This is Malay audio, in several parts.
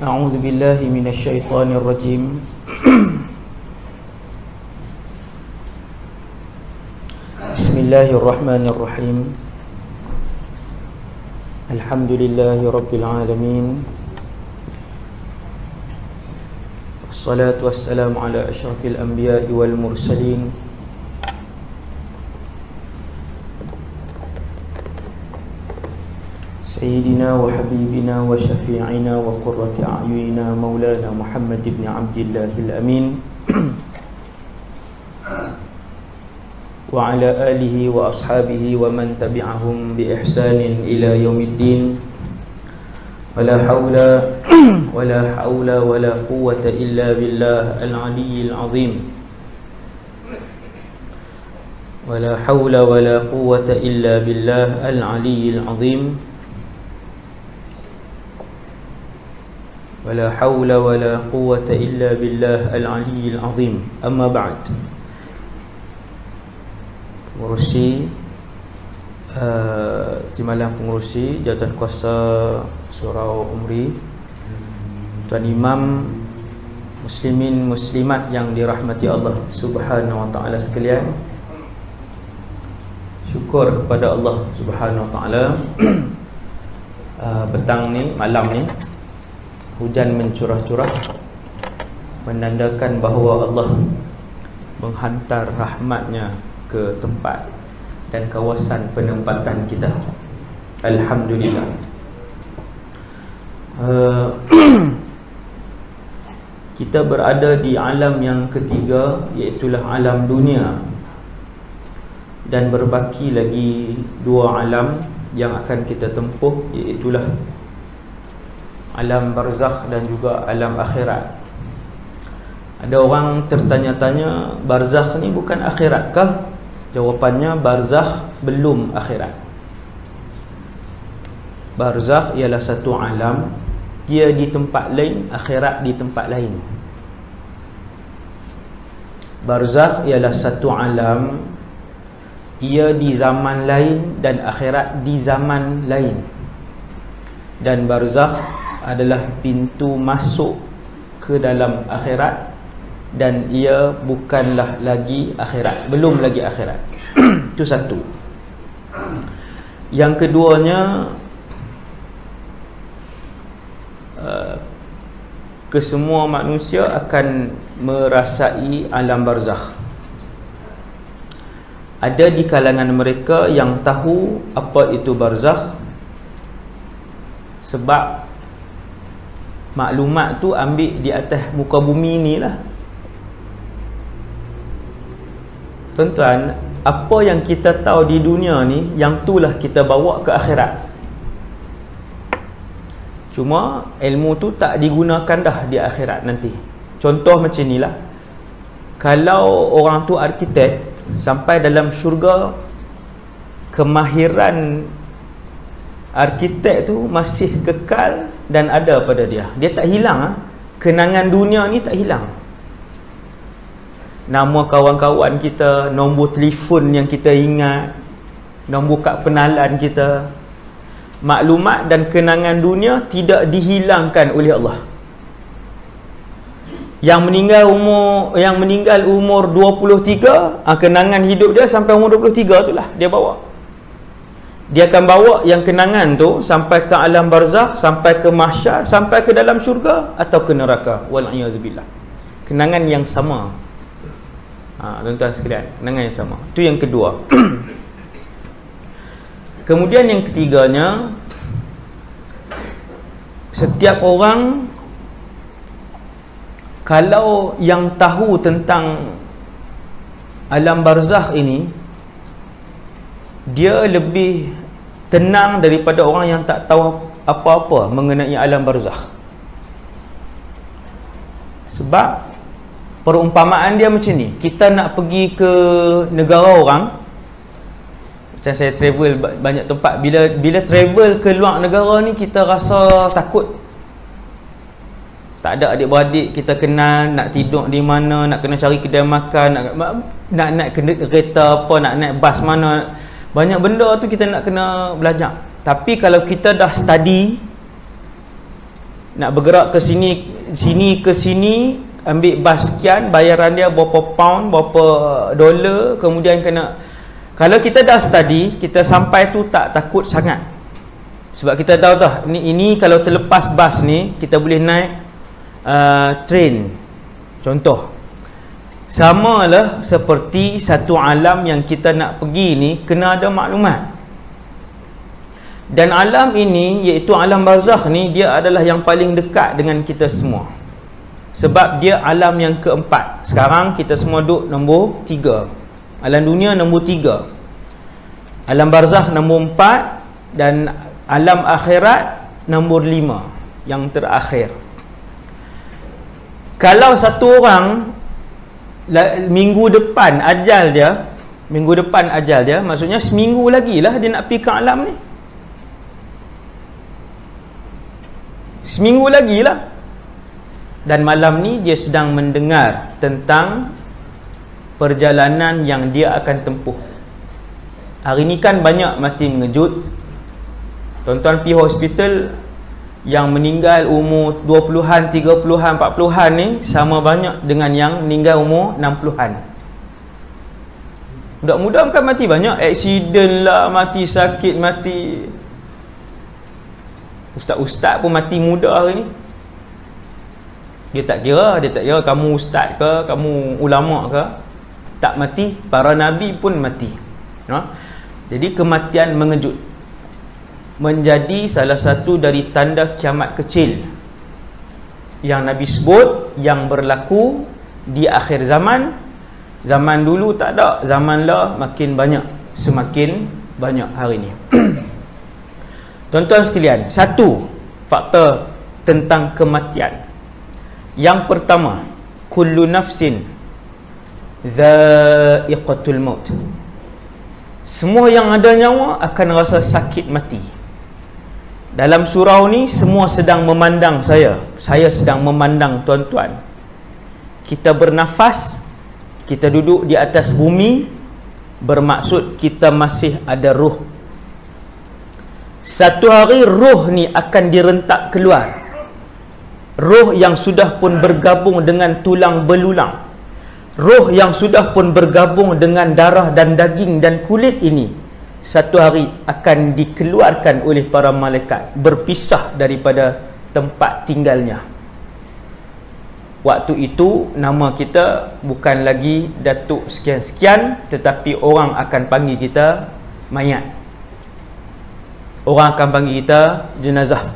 أعوذ بالله من الشيطان الرجيم بسم الله الرحمن الرحيم الحمد لله رب العالمين والصلاة والسلام على أشرف الأنبياء والمرسلين سيدنا وحبيبنا وشفيعنا وقرة أعيننا مولانا محمد بن عبد الله الأمين وعلى آله وأصحابه ومن تبعهم بإحسان إلى يوم الدين ولا حول ولا قوة إلا بالله العلي العظيم ولا حول ولا قوة إلا بالله العلي العظيم ولا حول ولا قوة إلا بالله العلي العظيم. أما بعد, pengurusi Timbalan Pengurusi Jawatan Kuasa Surau Umri, Tuan Imam, muslimin muslimat yang dirahmati Allah Subhanahu wa taala sekalian, syukur kepada Allah Subhanahu wa taala. Petang ni, malam ni hujan mencurah-curah, menandakan bahawa Allah menghantar rahmatnya ke tempat dan kawasan penempatan kita. Alhamdulillah. Kita berada di alam yang ketiga, iaitulah alam dunia, dan berbaki lagi dua alam yang akan kita tempuh, iaitulah alam barzakh dan juga alam akhirat. Ada orang tertanya-tanya, barzakh ni bukan akhirat kah? Jawapannya, barzakh belum akhirat. Barzakh ialah satu alam, dia di tempat lain, akhirat di tempat lain. Barzakh ialah satu alam, ia di zaman lain dan akhirat di zaman lain. Dan barzakh adalah pintu masuk ke dalam akhirat, dan ia bukanlah lagi akhirat, belum lagi akhirat. Itu satu. Yang keduanya, kesemua manusia akan merasai alam barzakh. Ada di kalangan mereka yang tahu apa itu barzakh, sebab maklumat tu ambil di atas muka bumi ni lah. Tuan-tuan, apa yang kita tahu di dunia ni, yang itulah kita bawa ke akhirat. Cuma ilmu tu tak digunakan dah di akhirat nanti. Contoh macam ni lah, kalau orang tu arkitek, sampai dalam syurga, kemahiran arkitek tu masih kekal dan ada pada dia. Dia tak hilang. Kenangan dunia ni tak hilang. Nama kawan-kawan kita, nombor telefon yang kita ingat, nombor kad penalan kita, maklumat dan kenangan dunia tidak dihilangkan oleh Allah. Yang meninggal umur 23, kenangan hidup dia sampai umur 23 tu lah dia bawa. Dia akan bawa yang kenangan tu sampai ke alam barzakh, sampai ke mahsyar, sampai ke dalam syurga atau ke neraka. Wal'iyadzubillah. Kenangan yang sama. Tuan-tuan sekalian, kenangan yang sama. Itu yang kedua. Kemudian yang ketiganya, setiap orang, kalau yang tahu tentang alam barzakh ini, dia lebih tenang daripada orang yang tak tahu apa-apa mengenai alam barzakh. Sebab perumpamaan dia macam ni, kita nak pergi ke negara orang. Macam saya travel banyak tempat, bila travel ke luar negara ni, kita rasa takut. Tak ada adik-beradik kita kenal, nak tidur di mana, nak kena cari kedai makan, nak naik kereta apa, nak naik bas mana. Banyak benda tu kita nak kena belajar. Tapi kalau kita dah study, nak bergerak ke sini ke sini, ambil bas sekian, bayaran dia berapa pound, berapa dolar, kemudian kena. Kalau kita dah study, kita sampai tu tak takut sangat, sebab kita tahu dah ini kalau terlepas bas ni kita boleh naik train. Contoh, samalah seperti satu alam yang kita nak pergi ni, kena ada maklumat. Dan alam ini, iaitu alam barzakh ni, dia adalah yang paling dekat dengan kita semua, sebab dia alam yang keempat. Sekarang kita semua duduk nombor 3, alam dunia nombor 3, alam barzakh nombor 4, dan alam akhirat nombor 5, yang terakhir. Kalau satu orang minggu depan ajal dia, maksudnya seminggu lagi lah dia nak pergi ke alam ni, seminggu lagi lah. Dan malam ni dia sedang mendengar tentang perjalanan yang dia akan tempuh. Hari ni kan banyak mati mengejut. Tuan-tuan pergi hospital, yang meninggal umur 20-an, 30-an, 40-an ni sama banyak dengan yang meninggal umur 60-an. Budak-budak kan mati banyak, aksiden lah, mati sakit, mati. Ustaz-ustaz pun mati muda hari ni. Dia tak kira kamu ustaz ke, kamu ulama ke, tak mati. Para nabi pun mati. Jadi kematian mengejut menjadi salah satu dari tanda kiamat kecil yang Nabi sebut, yang berlaku di akhir zaman. Zaman dulu tak ada, zaman lah makin banyak, semakin banyak hari ni. Tuan-tuan sekalian, satu fakta tentang kematian. Yang pertama, kullu nafsin dha'iqatul maut. Semua yang ada nyawa akan rasa sakit mati. Dalam surau ni semua sedang memandang saya sedang memandang tuan-tuan. Kita bernafas, kita duduk di atas bumi, bermaksud kita masih ada ruh. Satu hari ruh ni akan direntak keluar. Ruh yang sudah pun bergabung dengan tulang belulang, ruh yang sudah pun bergabung dengan darah dan daging dan kulit ini, satu hari akan dikeluarkan oleh para malaikat, berpisah daripada tempat tinggalnya. Waktu itu nama kita bukan lagi Datuk sekian-sekian, tetapi orang akan panggil kita mayat. Orang akan panggil kita jenazah.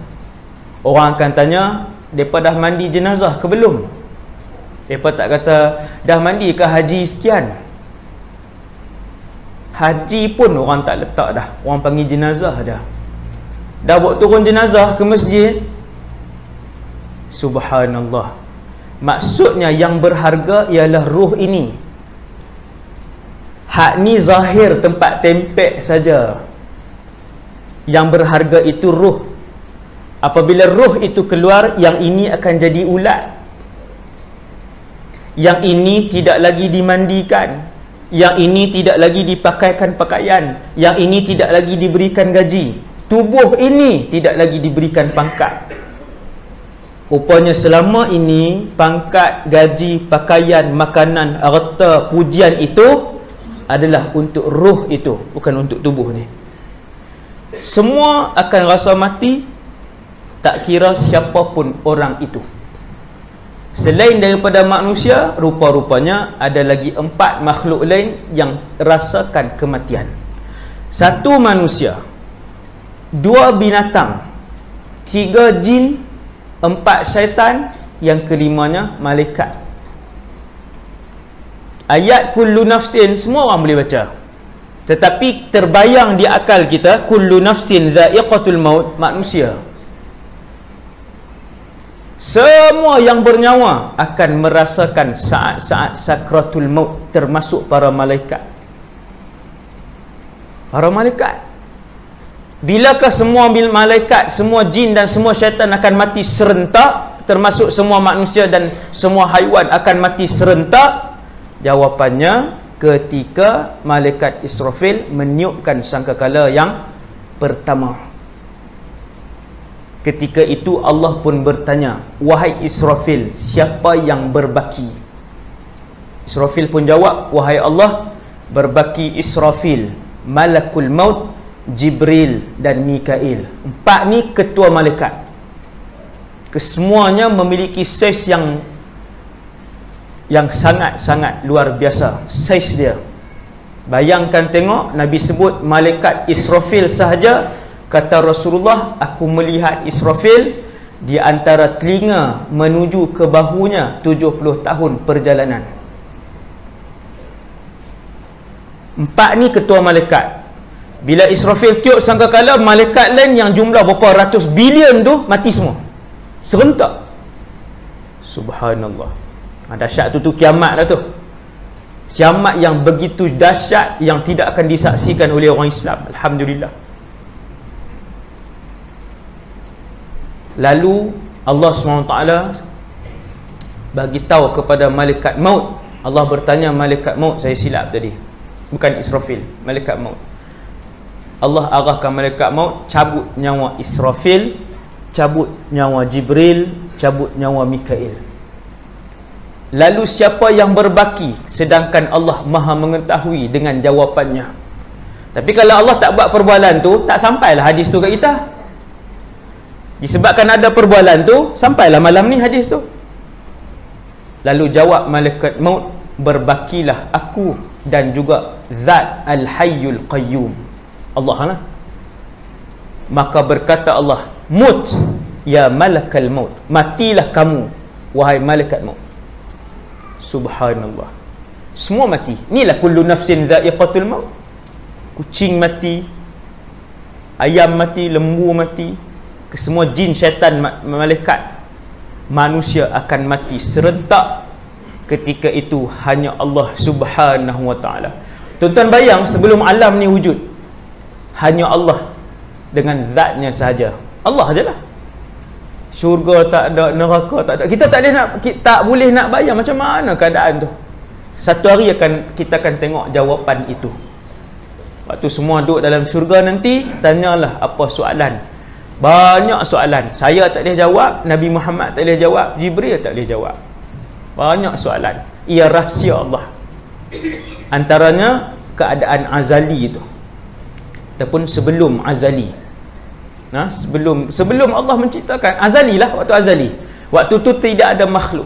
Orang akan tanya, mereka dah mandi jenazah ke belum? Mereka tak kata, dah mandi ke haji sekian? Haji pun orang tak letak dah, orang panggil jenazah dah. Dah buat turun jenazah ke masjid. Subhanallah. Maksudnya yang berharga ialah ruh ini. Hak ni zahir, tempat tempek saja. Yang berharga itu ruh. Apabila ruh itu keluar, yang ini akan jadi ulat. Yang ini tidak lagi dimandikan, yang ini tidak lagi dipakaikan pakaian, yang ini tidak lagi diberikan gaji, tubuh ini tidak lagi diberikan pangkat. Rupanya selama ini pangkat, gaji, pakaian, makanan, harta, pujian itu adalah untuk ruh itu, bukan untuk tubuh ni. Semua akan rasa mati, tak kira siapapun orang itu. Selain daripada manusia, rupa-rupanya ada lagi 4 makhluk lain yang rasakan kematian. 1 manusia, 2 binatang, 3 jin, 4 syaitan, yang kelimanya malaikat. Ayat kullu nafsin semua orang boleh baca, tetapi terbayang di akal kita kullu nafsin dha'iqatul maut, manusia. Semua yang bernyawa akan merasakan saat-saat sakratul maut, termasuk para malaikat. Para malaikat. Bilakah semua malaikat, semua jin dan semua syaitan akan mati serentak, termasuk semua manusia dan semua haiwan akan mati serentak? Jawapannya, ketika malaikat Israfil meniupkan sangkakala yang pertama. Ketika itu Allah pun bertanya, wahai Israfil, siapa yang berbaki? Israfil pun jawab, wahai Allah, berbaki Israfil, Malakul Maut, Jibril dan Mikail. 4 ni ketua malaikat. Kesemuanya memiliki saiz yang sangat-sangat luar biasa. Saiz dia, bayangkan tengok, Nabi sebut malaikat Israfil sahaja, kata Rasulullah, aku melihat Israfil di antara telinga menuju ke bahunya 70 tahun perjalanan. 4 ni ketua malaikat. Bila Israfil tiup sangkakala, malaikat lain yang jumlah berapa ratus bilion tu mati semua serentak. Subhanallah. Dahsyat tu kiamat lah tu. Kiamat yang begitu dahsyat, yang tidak akan disaksikan oleh orang Islam. Alhamdulillah. Lalu Allah SWT bagi tahu kepada malaikat maut. Allah bertanya malaikat maut, saya silap tadi, bukan Israfil, malaikat maut. Allah arahkan malaikat maut, cabut nyawa Israfil, cabut nyawa Jibril, cabut nyawa Mikail. Lalu siapa yang berbaki? Sedangkan Allah Maha mengetahui dengan jawapannya. Tapi kalau Allah tak buat perbualan tu, tak sampailah hadis tu kat kita. Disebabkan ada perbualan tu, sampailah malam ni hadis tu. Lalu jawab malaikat maut, berbakilah aku dan juga Zat Al-Hayyul Qayyum, Allah lah. Maka berkata Allah, mut ya malakal maut, matilah kamu wahai malaikat maut. Subhanallah. Semua mati. Inilah kullu nafsin dha'iqatul maut. Kucing mati, ayam mati, lembu mati, kesemua jin, syaitan, malaikat, manusia akan mati serentak. Ketika itu hanya Allah Subhanahu wa ta'ala. Tuan-tuan bayang, sebelum alam ni wujud, hanya Allah dengan zatnya sahaja. Allah ajalah. Syurga tak ada, neraka tak ada. Kita tak boleh nak bayang macam mana keadaan tu. Satu hari kita akan tengok jawapan itu. Waktu semua duduk dalam syurga nanti, tanyalah apa soalan. Banyak soalan. Saya tak boleh jawab, Nabi Muhammad tak boleh jawab, Jibril tak boleh jawab. Banyak soalan. Ia rahsia Allah. Antaranya keadaan azali itu, ataupun sebelum azali. Sebelum Allah menciptakan, azali lah, waktu azali. Waktu tu tidak ada makhluk.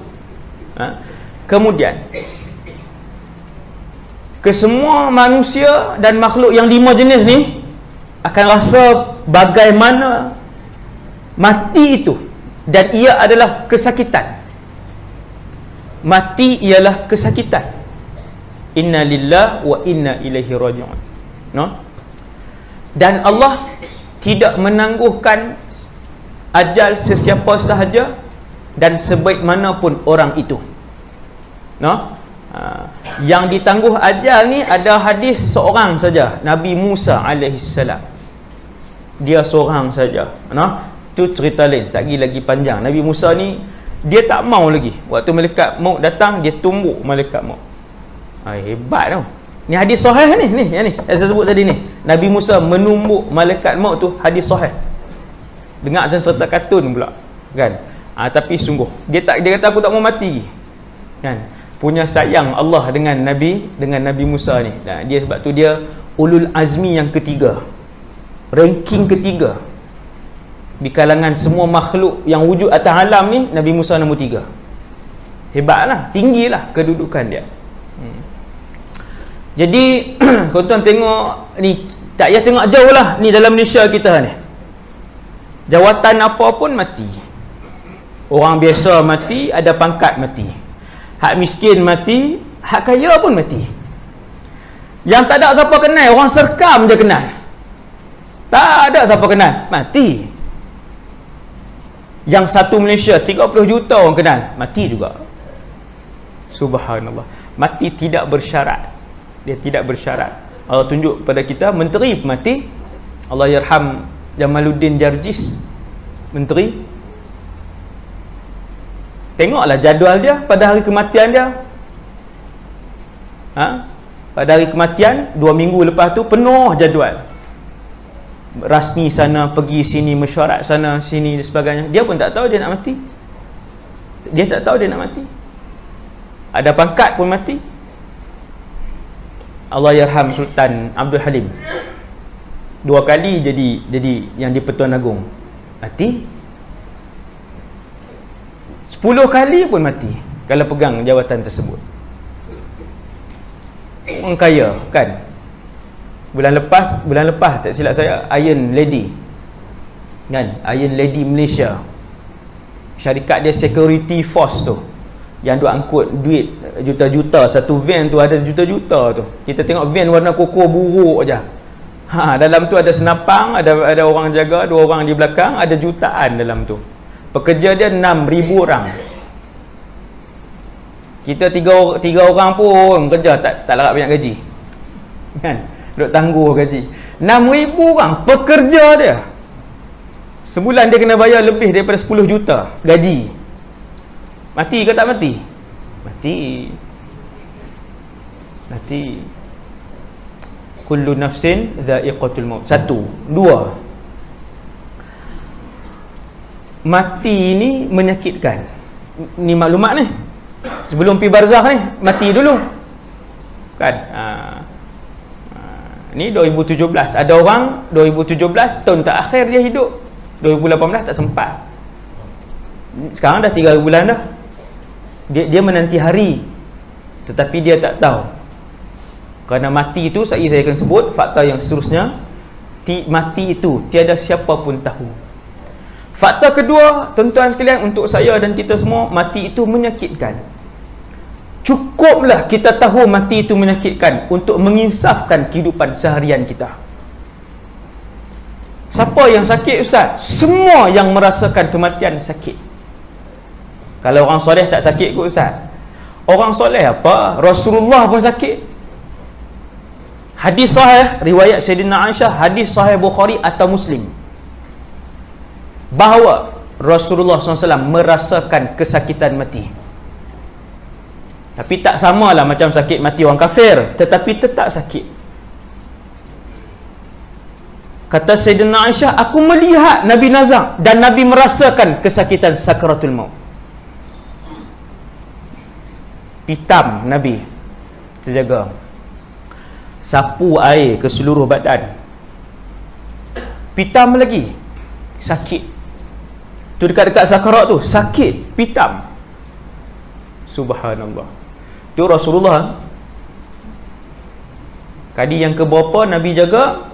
Kemudian kesemua manusia dan makhluk yang 5 jenis ni akan rasa bagaimana mati itu, dan ia adalah kesakitan. Mati ialah kesakitan. Inna lillahi wa inna ilaihi raji'un. Dan Allah tidak menangguhkan ajal sesiapa sahaja dan sebaik manapun orang itu. Yang ditangguh ajal ni ada hadis seorang saja, Nabi Musa alaihissalam. Dia seorang saja. Tu cerita lain, lagi panjang. Nabi Musa ni dia tak mau lagi. Waktu malaikat maut datang, dia tumbuk malaikat maut. Hebat tau. Ni hadis sahih ni, yang saya sebut tadi ni. Nabi Musa menumbuk malaikat maut tu, hadis sahih. Dengar macam cerita kartun pula, kan? Tapi sungguh dia kata aku tak mau mati, kan? Punya sayang Allah dengan Nabi Musa ni. Dia sebab tu dia ulul azmi yang ketiga, ranking ketiga di kalangan semua makhluk yang wujud atas alam ni. Nabi Musa nombor 3. Hebatlah, tinggilah kedudukan dia. Jadi tuan-tuan tengok ni, tak payah tengok jauh lah, ni dalam Malaysia kita ni, jawatan apa pun mati. Orang biasa mati, ada pangkat mati, hak miskin mati, hak kaya pun mati. Yang tak ada siapa kenal, orang serkam je kenal. Tak ada siapa kenal, mati. Yang satu Malaysia 30 juta orang kenal, mati juga. Subhanallah. Mati tidak bersyarat. Dia tidak bersyarat. Allah tunjuk pada kita menteri mati. Allah yarham Jamaluddin Jarjis, menteri. Tengoklah jadual dia pada hari kematian dia. Pada hari kematian 2 minggu lepas tu penuh jadual. rasmi sana, pergi sini, mesyuarat sana sini dan sebagainya. Dia pun tak tahu dia nak mati. Dia tak tahu dia nak mati. Ada pangkat pun mati. Allah yarham Sultan Abdul Halim, 2 kali jadi yang di-Pertuan Agong, mati. 10 kali pun mati kalau pegang jawatan tersebut. Orang kaya kan. Bulan lepas tak silap saya, Iron Lady kan, Iron Lady Malaysia, syarikat dia Security Force tu, yang duk angkut duit juta-juta, satu van tu ada juta-juta tu. Kita tengok van warna koko buruk je. Dalam tu ada senapang, ada orang jaga, 2 orang di belakang, ada jutaan dalam tu. Pekerja dia 6,000 orang. Kita 3 orang pun kerja tak larat banyak gaji. Kan? Duk tangguh gaji. 6,000 orang pekerja dia. Sebulan dia kena bayar lebih daripada 10 juta gaji. Mati ke tak mati? Mati. Mati. Kullu nafsin dha'iqatul maut. 1, 2. Mati ni menyakitkan. Ni maklumat ni. Sebelum pi barzakh ni, mati dulu. Kan? Ni 2017. Ada orang 2017 tahun terakhir dia hidup. 2018 tak sempat. Sekarang dah 3 bulan dah. Dia menanti hari, tetapi dia tak tahu. Kerana mati itu, saya akan sebut fakta yang seterusnya. Mati itu tiada siapa pun tahu. Fakta kedua, tuan-tuan sekalian, untuk saya dan kita semua, mati itu menyakitkan. Cukuplah kita tahu mati itu menyakitkan untuk menginsafkan kehidupan seharian kita. Siapa yang sakit, Ustaz? Semua yang merasakan kematian sakit. Kalau orang soleh tak sakit kot, Ustaz? Orang soleh apa? Rasulullah pun sakit. Hadis sahih riwayat Sayyidina Aisyah, hadis sahih Bukhari atau Muslim, bahawa Rasulullah SAW merasakan kesakitan mati. Tapi tak samalah macam sakit mati orang kafir, tetapi tetap sakit. Kata Sayyidina Aisyah, aku melihat Nabi nazak dan Nabi merasakan kesakitan sakaratul maut. Hitam Nabi terjaga, sapu air ke seluruh badan, pitam lagi, sakit tu dekat-dekat sakarat tu, sakit, pitam. Subhanallah. Tu Rasulullah. Kali yang keberapa Nabi jaga,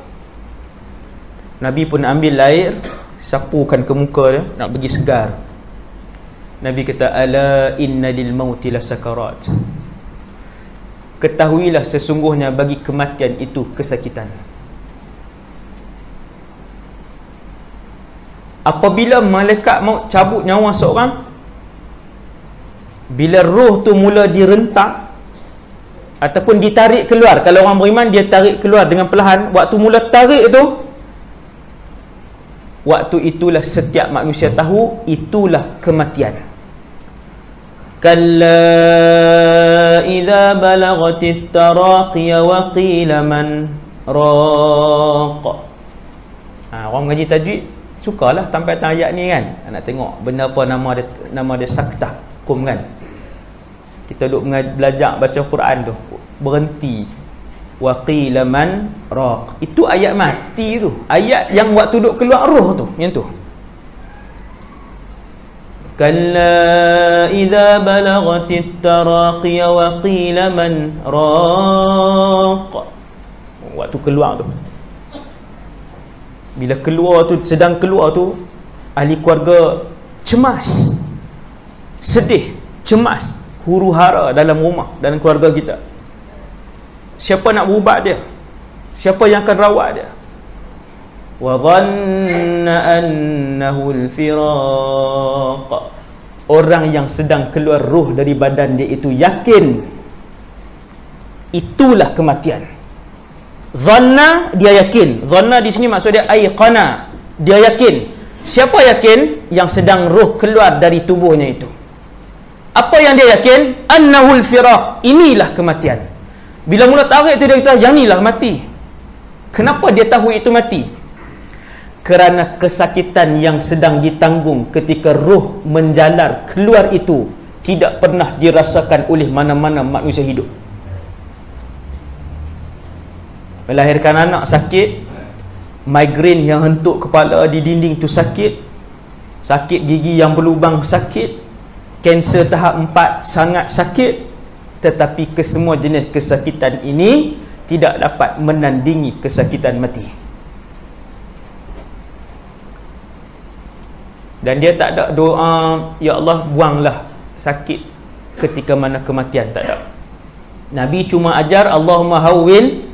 Nabi pun ambil air, sapukan ke muka dia, nak bagi segar. Nabi kata, ala inna lil mauti la sakarat. Ketahuilah sesungguhnya bagi kematian itu kesakitan. Apabila malaikat maut cabut nyawa seorang, bila roh tu mula direntak ataupun ditarik keluar, kalau orang beriman dia tarik keluar dengan perlahan, waktu mula tarik tu, waktu itulah setiap manusia tahu itulah kematian. Kalla idza balagatit taraqi wa qila man raq. Orang mengaji tajwid sukalah tampaian ayat ni kan. Nak tengok benda apa nama dia saktah kum kan. Kita duk belajar baca Quran tu, berhenti. Wa qila man raq. Itu ayat mati tu. Ayat yang waktu duk keluar roh tu, yang tu. Kalla idza balagatit taraqi wa qila man raq. Waktu keluar tu, bila keluar tu, sedang keluar tu, ahli keluarga cemas, sedih, cemas, huru-hara dalam rumah, dalam keluarga kita. Siapa nak berubat dia? Siapa yang akan rawat dia? Wa dhanna annahu al-firaq. Orang yang sedang keluar ruh dari badan dia itu yakin itulah kematian. Dhanna, dia yakin. Dhanna di sini maksud dia aiqana, dia yakin. Siapa yakin? Yang sedang ruh keluar dari tubuhnya itu. Apa yang dia yakin? Annahu al-firaq, inilah kematian. Bila mula tarik itu dia kata, yang inilah mati. Kenapa dia tahu itu mati? kerana kesakitan yang sedang ditanggung ketika roh menjalar keluar itu tidak pernah dirasakan oleh mana-mana manusia hidup. Melahirkan anak sakit, migrain yang hentuk kepala di dinding tu sakit, sakit gigi yang berlubang sakit, kanser tahap 4 sangat sakit, tetapi kesemua jenis kesakitan ini tidak dapat menandingi kesakitan mati. Dan dia tak ada doa, ya Allah buanglah sakit ketika mana kematian, tak ada. Nabi cuma ajar Allahumma hawwin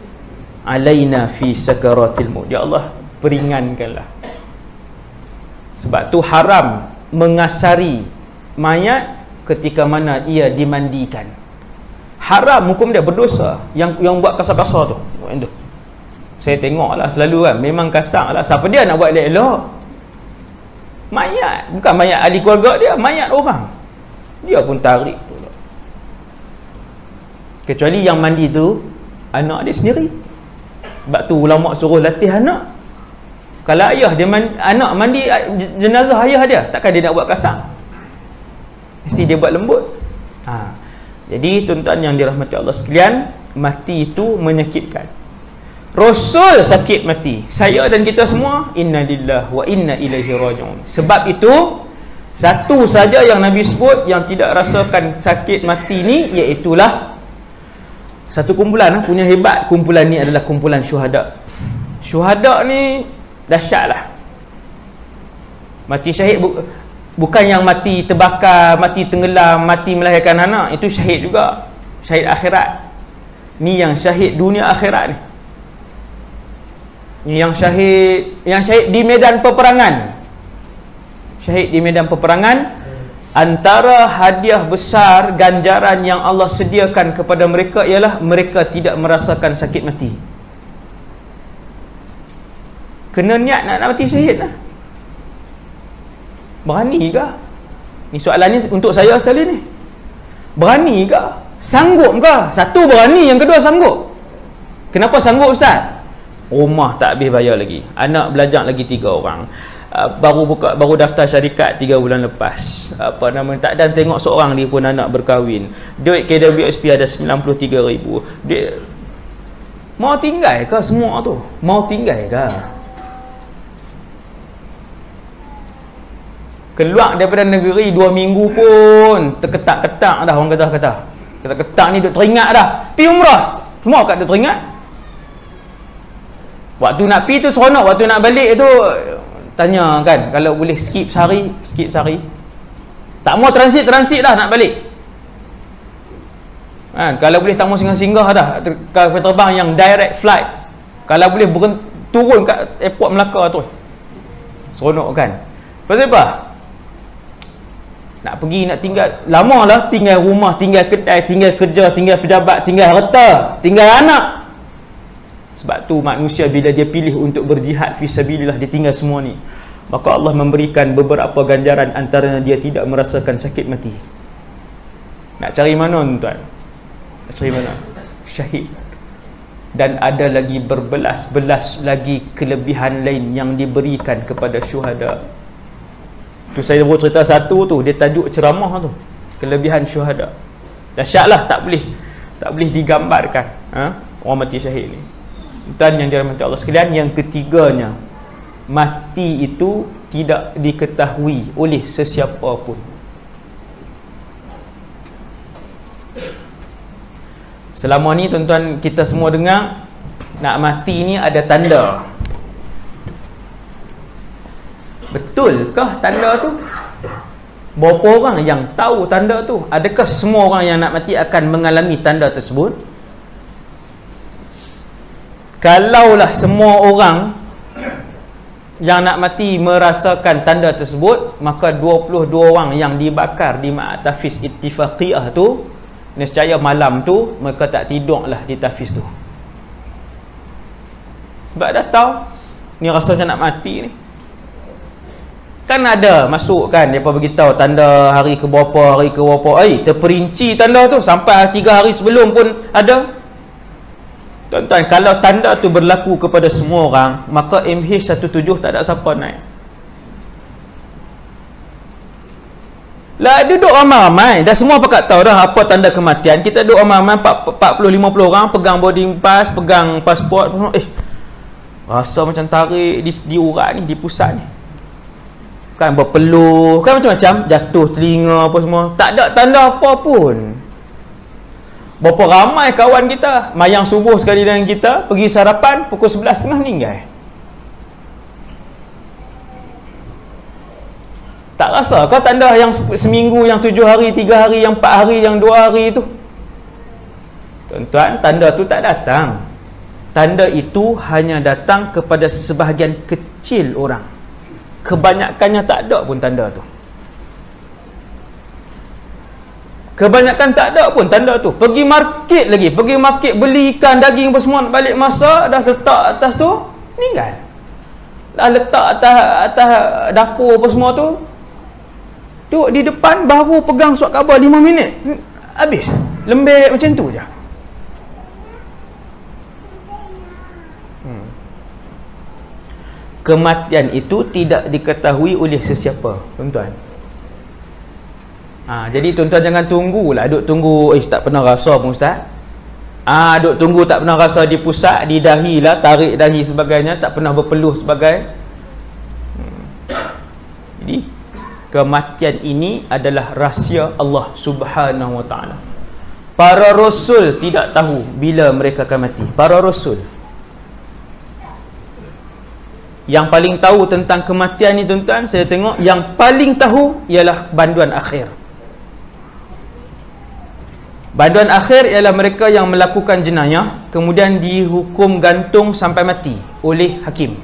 alaina fi sakaratil maut, ya Allah peringankanlah. Sebab tu haram mengasari mayat ketika mana ia dimandikan. Haram, hukum dia berdosa. Yang buat kasar-kasar tu, saya tengok lah selalu kan, memang kasar lah. Siapa dia nak buat elok-elok? Mayat, bukan mayat ahli keluarga dia, mayat orang, dia pun tarik tu. Kecuali yang mandi tu anak dia sendiri. Sebab tu ulama suruh latih anak. Kalau ayah dia anak mandi jenazah ayah dia, takkan dia nak buat kasar, mesti dia buat lembut. Jadi tuan-tuan yang dirahmati Allah sekalian, mati itu menyakitkan. Rasul sakit mati, saya dan kita semua inna lillahi wa inna ilaihi raji'un. Sebab itu satu saja yang Nabi sebut yang tidak rasakan sakit mati ni, iaitulah satu kumpulan punya hebat. Kumpulan ni adalah kumpulan syuhada. Syuhada ni dahsyat lah. Mati syahid bukan yang mati terbakar, mati tenggelam, mati melahirkan anak, itu syahid juga, syahid akhirat. Ni yang syahid dunia akhirat ni. Yang syahid di medan peperangan. Syahid di medan peperangan, antara hadiah besar ganjaran yang Allah sediakan kepada mereka ialah mereka tidak merasakan sakit mati. Kena niat nak mati syahid lah. Berani ke? Ni soalan ni untuk saya sekali ni. Berani ke? Sanggup ke? Satu, berani. Yang kedua, sanggup. Kenapa sanggup, Ustaz? Rumah tak habis bayar lagi, anak belajar lagi 3 orang, baru daftar syarikat 3 bulan lepas, tak dan tengok seorang dia pun anak berkahwin, duit KWSP ada 93,000. Dia mau tinggal ke semua tu? Mau tinggal ke? Keluar daripada negeri 2 minggu pun terketak-ketak dah, orang kata ketak-ketak ni duk teringat dah. Pi umrah semua kat duk teringat. Waktu nak pi tu seronok, waktu nak balik tu tanya kan, kalau boleh skip sehari. Tak mau transit dah nak balik kan. Kalau boleh tak mau singgah-singgah dah, kalau terbang yang direct flight, kalau boleh turun kat airport Melaka tu, seronok kan. Pasal apa? Nak pergi, nak tinggal lama lah, tinggal rumah, tinggal kedai, tinggal kerja, tinggal pejabat, tinggal harta, tinggal anak. Sebab tu manusia bila dia pilih untuk berjihad fisabilillah, dia tinggal semua ni, maka Allah memberikan beberapa ganjaran, antaranya dia tidak merasakan sakit mati. Nak cari mana tuan? Nak cari mana? Syahid. Dan ada lagi berbelas-belas lagi kelebihan lain yang diberikan kepada syuhada. Tu saya baru cerita satu tu, dia tajuk ceramah tu, kelebihan syuhada. Dahsyatlah, tak boleh digambarkan orang mati syahid ni. Dan yang dirahmati Allah sekalian, yang ketiganya, mati itu tidak diketahui oleh sesiapa pun. Selama ni tuan-tuan kita semua dengar nak mati ni ada tanda. Betulkah tanda tu? Berapa orang yang tahu tanda tu? Adakah semua orang yang nak mati akan mengalami tanda tersebut? Kalaulah semua orang yang nak mati merasakan tanda tersebut, maka 22 orang yang dibakar di Ma'at Tafiz Ittifaqiyah tu, nescaya malam tu mereka tak tidurlah di Tafiz tu. Sebab dah tahu ni rasanya nak mati ni. Kan ada masuk kan, dia pun beritahu tanda hari ke berapa, terperinci tanda tu sampai 3 hari sebelum pun ada. Tuan-tuan, kalau tanda tu berlaku kepada semua orang, maka MH17 tak ada siapa naik. Lah duduk ramai-ramai, dah semua pakat tahu dah apa tanda kematian. Kita duduk ramai-ramai 40-50 orang, pegang boarding pass, pegang pasport, rasa macam tarik di urat ni, di pusat ni. Kan berpeluh, kan macam-macam, jatuh telinga apa semua. Tak ada tanda apa pun. Berapa ramai kawan kita mayang subuh sekali dengan kita, pergi sarapan pukul 11.30 meninggal. Tak rasa kau tanda yang seminggu, yang 7 hari, 3 hari, yang 4 hari, yang 2 hari tu? Tuan-tuan, tanda tu tak datang. Tanda itu hanya datang kepada sebahagian kecil orang. Kebanyakannya tak ada pun tanda tu. Kebanyakan tak ada pun tanda tu. Pergi market lagi, pergi market beli ikan, daging apa semua, balik masak, dah letak atas tu, meninggal. Dah letak atas dapur apa semua tu, duduk di depan, baru pegang surat khabar 5 minit, habis. Lembek macam tu je. Kematian itu tidak diketahui oleh sesiapa, tuan-tuan. Jadi tuan-tuan jangan tunggulah, duk tunggu, tak pernah rasa pun ustaz. Duk tunggu tak pernah rasa di pusat, di dahi lah, tarik dahi sebagainya, tak pernah berpeluh sebagai. Jadi kematian ini adalah rahsia Allah Subhanahu Wa Taala. Para rasul tidak tahu bila mereka akan mati. Para rasul yang paling tahu tentang kematian ni, tuan-tuan, saya tengok yang paling tahu ialah banduan akhir. Banduan akhir ialah mereka yang melakukan jenayah kemudian dihukum gantung sampai mati oleh hakim.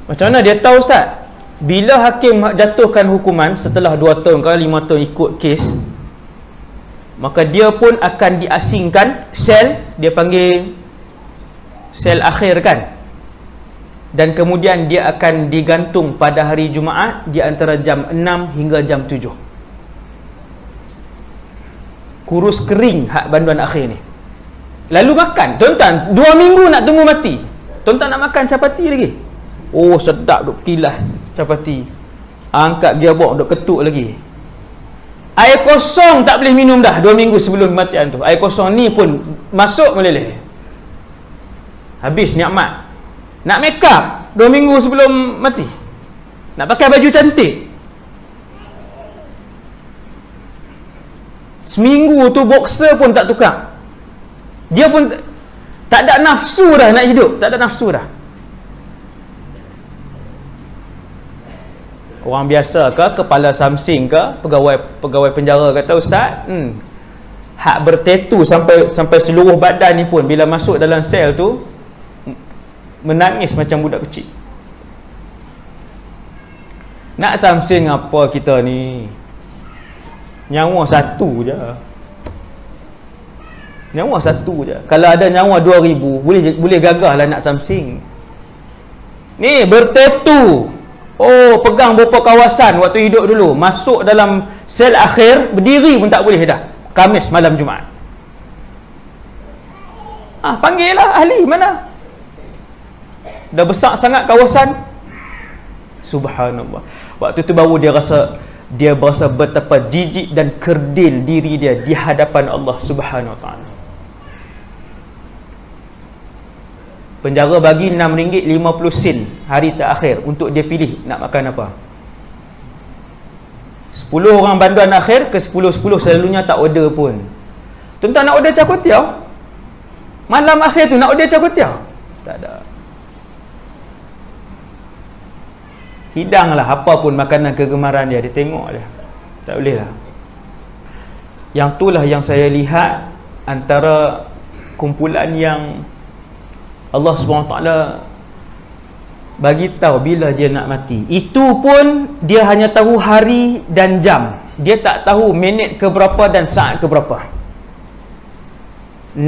Macam mana dia tahu ustaz? Bila hakim jatuhkan hukuman setelah 2 tahun ke 5 tahun ikut kes, maka dia pun akan diasingkan sel, dia panggil sel akhir kan, dan kemudian dia akan digantung pada hari Jumaat di antara jam 6 hingga jam 7. Kurus kering hak banduan akhir ni. Lalu makan, tuan-tuan, 2 minggu nak tunggu mati. Tuan-tuan nak makan capati lagi. Oh sedap, duk kilas capati. Angkat gearbox, duk ketuk lagi. Air kosong tak boleh minum dah 2 minggu sebelum kematian tu. Air kosong ni pun masuk meleleh. Habis nikmat. Nak make up 2 minggu sebelum mati. Nak pakai baju cantik, seminggu tu boxer pun tak tukar. Dia pun tak ada nafsu dah nak hidup. Tak ada nafsu dah. Orang biasa ke, kepala samsing ke, pegawai penjara kata ustaz, hak bertetu sampai seluruh badan ni pun bila masuk dalam sel tu menangis macam budak kecil. Nak samsing apa kita ni? Nyawa satu je. Nyawa satu je. Kalau ada nyawa 2000, boleh gagah lah nak samsing. Ni bertetu. Oh, pegang beberapa kawasan waktu hidup dulu. Masuk dalam sel akhir, berdiri pun tak boleh dah. Khamis malam Jumaat. Panggil lah ahli mana? Dah besar sangat kawasan. Subhanallah. Waktu tu baru dia berasa betapa jijik dan kerdil diri dia di hadapan Allah Subhanahu Wa Taala. Penjara bagi RM6.50 hari terakhir untuk dia pilih nak makan apa. 10 orang banduan akhir ke 10-10 selalunya tak order pun. Tuan-tuan nak order char kway teow? Malam akhir tu nak order char kway teow? Tak ada. Hidanglah apa pun makanan kegemaran dia tengok dia. Tak boleh lah. Yang itulah yang saya lihat antara kumpulan yang Allah SWT bagi tahu bila dia nak mati. Itu pun dia hanya tahu hari dan jam. Dia tak tahu minit ke berapa dan saat ke berapa. 6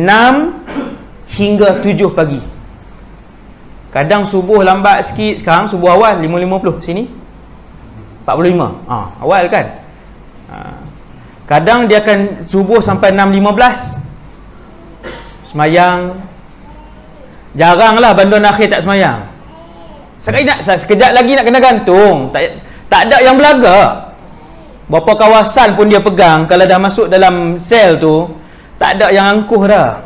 hingga 7 pagi. Kadang subuh lambat sikit. Sekarang subuh awal 5.50. Sini 45. Awal kan. Kadang dia akan subuh sampai 6.15. semayang, jaranglah bandun akhir tak semayang. Sekejap lagi nak kena gantung. Tak ada yang belaga. Berapa kawasan pun dia pegang, kalau dah masuk dalam sel tu, tak ada yang angkuh dah.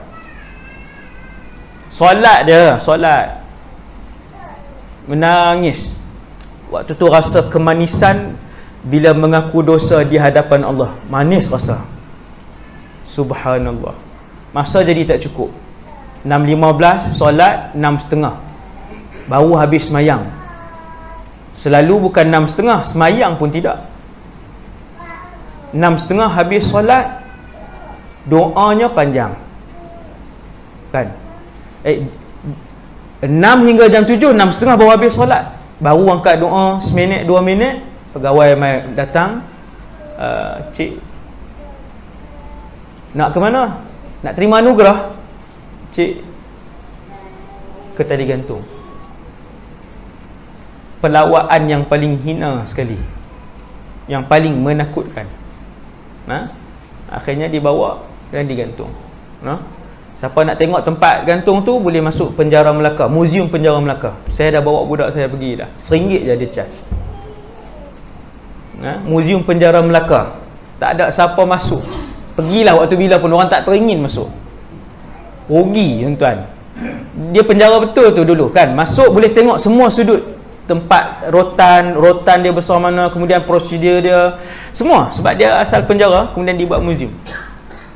Solat dia, solat. Menangis. Waktu tu rasa kemanisan bila mengaku dosa di hadapan Allah. Manis rasa. Subhanallah. Masa jadi tak cukup. 6.15 solat, 6.30 baru habis semayang. Selalu bukan 6.30, semayang pun tidak. 6.30 habis solat, doanya panjang kan. 6 hingga jam 7, 6.30 baru habis solat, baru angkat doa seminit 2 minit. Pegawai mai datang, cik nak ke mana? Nak terima anugerah? Cik, ke tali gantung. Pelawaan yang paling hina sekali, yang paling menakutkan. Akhirnya dibawa dan digantung. Siapa nak tengok tempat gantung tu boleh masuk penjara Melaka, Muzium Penjara Melaka. Saya dah bawa budak saya pergi dah. RM1 je dia charge. Muzium Penjara Melaka. Tak ada siapa masuk. Pergilah waktu bila pun, orang tak teringin masuk. Rugi tuan-tuan. Dia penjara betul tu dulu kan. Masuk boleh tengok semua sudut. Tempat rotan dia besar mana, kemudian prosedur dia, semua. Sebab dia asal penjara, kemudian dibuat muzium.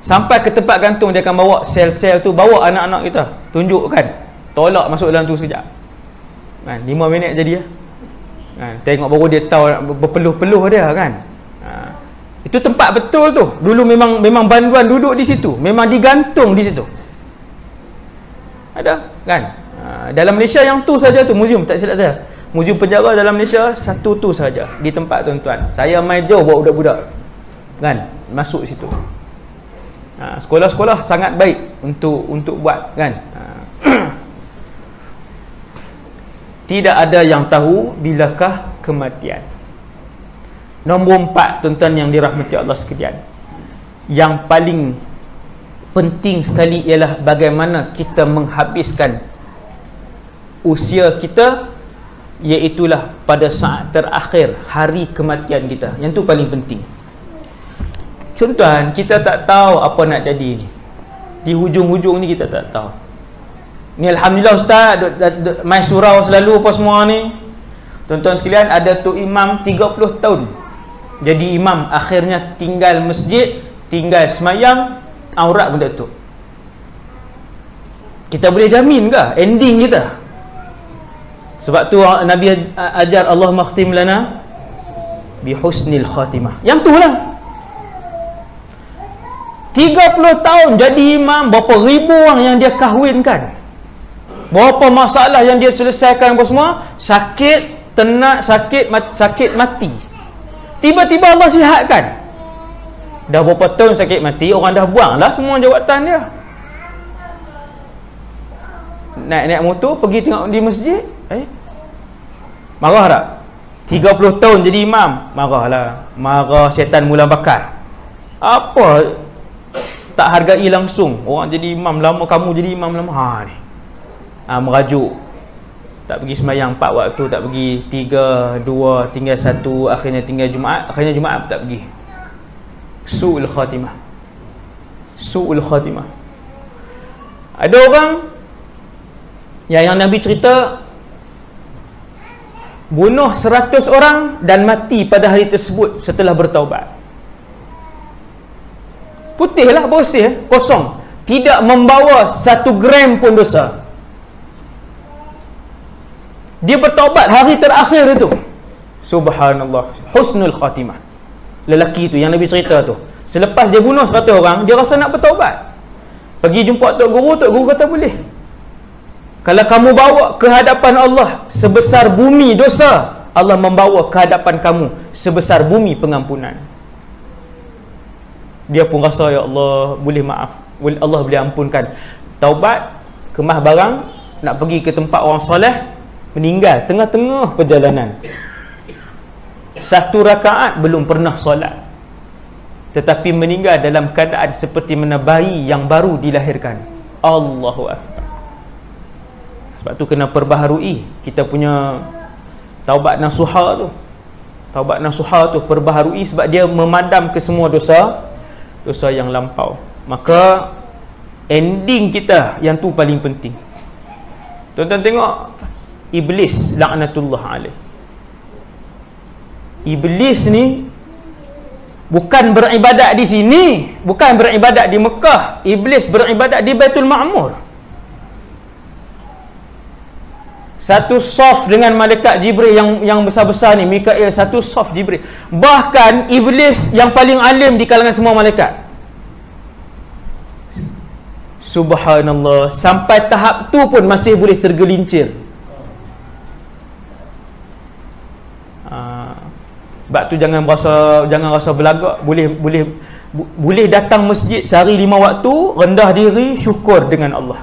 Sampai ke tempat gantung, dia akan bawa sel-sel tu, bawa anak-anak kita, tunjukkan, tolak masuk dalam tu sekejap kan, 5 minit jadi kan? Tengok baru dia tahu, berpeluh-peluh dia kan. Itu tempat betul tu. Dulu memang banduan duduk di situ, memang digantung di situ. Ada kan. Dalam Malaysia yang tu saja tu muzium, tak silap saya. Muzium penjara dalam Malaysia satu tu saja di tempat tuan-tuan. Saya main jauh bawa budak-budak kan masuk situ. Sekolah-sekolah sangat baik untuk buat kan. Tidak ada yang tahu bilakah kematian. Nombor 4 tuan-tuan yang dirahmati Allah sekalian, yang paling penting sekali ialah bagaimana kita menghabiskan usia kita, iaitulah pada saat terakhir hari kematian kita. Yang tu paling penting. Tuan-tuan, kita tak tahu apa nak jadi ni. Di hujung-hujung ni kita tak tahu. Ni alhamdulillah ustaz main surau selalu apa semua ni. Tuan-tuan sekalian, ada tu imam 30 tahun jadi imam, akhirnya tinggal masjid, tinggal semayang, aurat pun tak tutup. Kita boleh jamin ke ending kita? Sebab tu Nabi ajar Allah makhtim lana bi husnil khatimah. Yang tu lah. 30 tahun jadi imam, berapa ribu orang yang dia kahwinkan, berapa masalah yang dia selesaikan, apa semua, sakit, tenat, sakit mati. Tiba-tiba Allah sihatkan. Dah berapa tahun sakit mati, orang dah buang lah semua jawatan dia. Naik motor pergi tengok di masjid, marah tak? 30 tahun jadi imam, marahlah. Marah, syaitan mula bakar. Apa tak hargai langsung. Orang jadi imam lama, kamu jadi imam lama. Ni merajuk. Tak pergi sembahyang 4 waktu, tak pergi 3, 2, tinggal 1, akhirnya tinggal Jumaat, akhirnya Jumaat pun tak pergi. Su'ul khatimah. Su'ul khatimah. Ada orang yang Nabi cerita bunuh 100 orang dan mati pada hari tersebut setelah bertaubat. Putihlah, bersih, kosong, tidak membawa 1 gram pun dosa. Dia bertaubat hari terakhir itu. Subhanallah, husnul khatimah. Lelaki tu yang Nabi cerita tu, selepas dia bunuh 100 orang, dia rasa nak bertaubat. Pergi jumpa Tok Guru kata boleh. Kalau kamu bawa ke hadapan Allah sebesar bumi dosa, Allah membawa ke hadapan kamu sebesar bumi pengampunan. Dia pun rasa, ya Allah, boleh maaf, Allah boleh ampunkan. Taubat, kemah barang, nak pergi ke tempat orang soleh, meninggal tengah-tengah perjalanan. 1 rakaat belum pernah solat, tetapi meninggal dalam keadaan seperti mana bayi yang baru dilahirkan. Allahu Akbar. Sebab tu kena perbaharui kita punya taubat nasuha tu. Taubat nasuha tu perbaharui sebab dia memadam ke semua dosa yang lampau. Maka ending kita yang tu paling penting. Tuan-tuan tengok Iblis laknatullah alaih. Iblis ni bukan beribadat di sini, bukan beribadat di Mekah. Iblis beribadat di Baitul Ma'mur. Satu soft dengan malaikat Jibril yang besar-besar ni, Mikail, satu soft Jibril. Bahkan Iblis yang paling alim di kalangan semua malaikat. Subhanallah, sampai tahap tu pun masih boleh tergelincir. Sebab tu jangan rasa belagak. Boleh datang masjid sehari 5 waktu, rendah diri, syukur dengan Allah.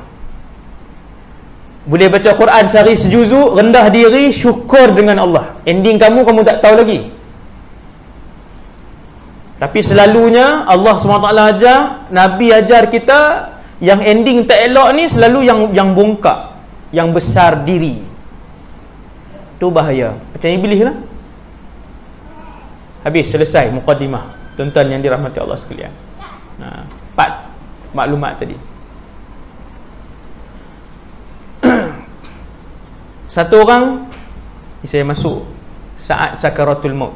Boleh baca Quran sehari sejuzuk, rendah diri, syukur dengan Allah. Ending kamu tak tahu lagi. Tapi selalunya Allah SWT ajar, Nabi ajar kita, yang ending tak elok ni selalu yang bongkak, yang besar diri. Tu bahaya. Macam Iblis lah. Habis, selesai mukadimah. Tuan-tuan yang dirahmati Allah sekalian. 4 maklumat tadi. Satu orang, saya masuk saat sakaratul maut.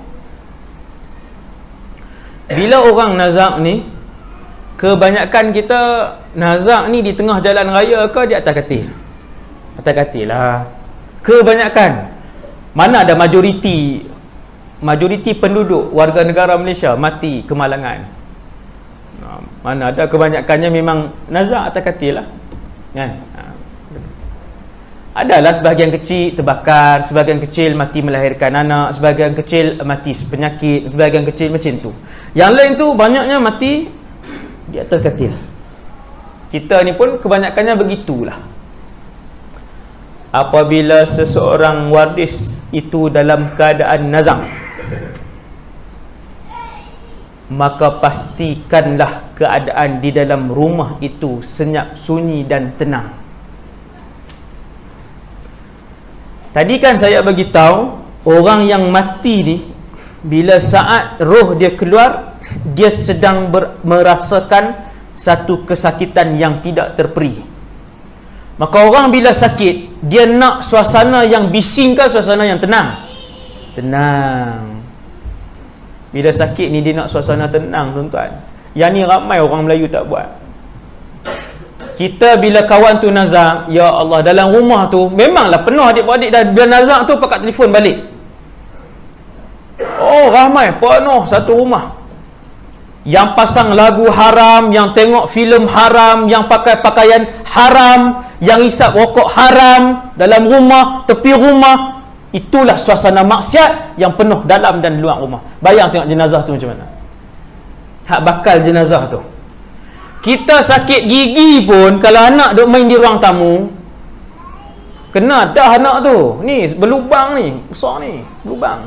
Bila orang nazak ni, kebanyakan kita nazak ni di tengah jalan raya ke di atas katil? Atas katil lah. Kebanyakan. Mana ada majoriti penduduk warga negara Malaysia mati kemalangan. Mana ada, kebanyakannya memang nazak atas katil lah. Kan? Adalah sebahagian kecil terbakar, sebahagian kecil mati melahirkan anak, sebahagian kecil mati penyakit, sebahagian kecil macam tu. Yang lain tu banyaknya mati di atas katil. Kita ni pun kebanyakannya begitulah. Apabila seseorang waris itu dalam keadaan nazak, maka pastikanlah keadaan di dalam rumah itu senyap, sunyi dan tenang. Tadi kan saya bagi tahu, orang yang mati ni, bila saat roh dia keluar, dia sedang merasakan satu kesakitan yang tidak terperi. Maka orang bila sakit, dia nak suasana yang bising ke suasana yang tenang? Tenang. Bila sakit ni dia nak suasana tenang, tuan-tuan. Yang ni ramai orang Melayu tak buat. Kita bila kawan tu nazak, ya Allah, dalam rumah tu memanglah penuh adik-beradik dah. Bila nazak tu pakai telefon balik. Oh, ramai penuh satu rumah. Yang pasang lagu haram, yang tengok filem haram, yang pakai pakaian haram, yang isap rokok haram dalam rumah, tepi rumah. Itulah suasana maksiat yang penuh dalam dan luar rumah. Bayang tengok jenazah tu macam mana. Hak bakal jenazah tu. Kita sakit gigi pun, kalau anak duk main di ruang tamu, kena dah anak tu. Ni berlubang ni, besar ni, berlubang.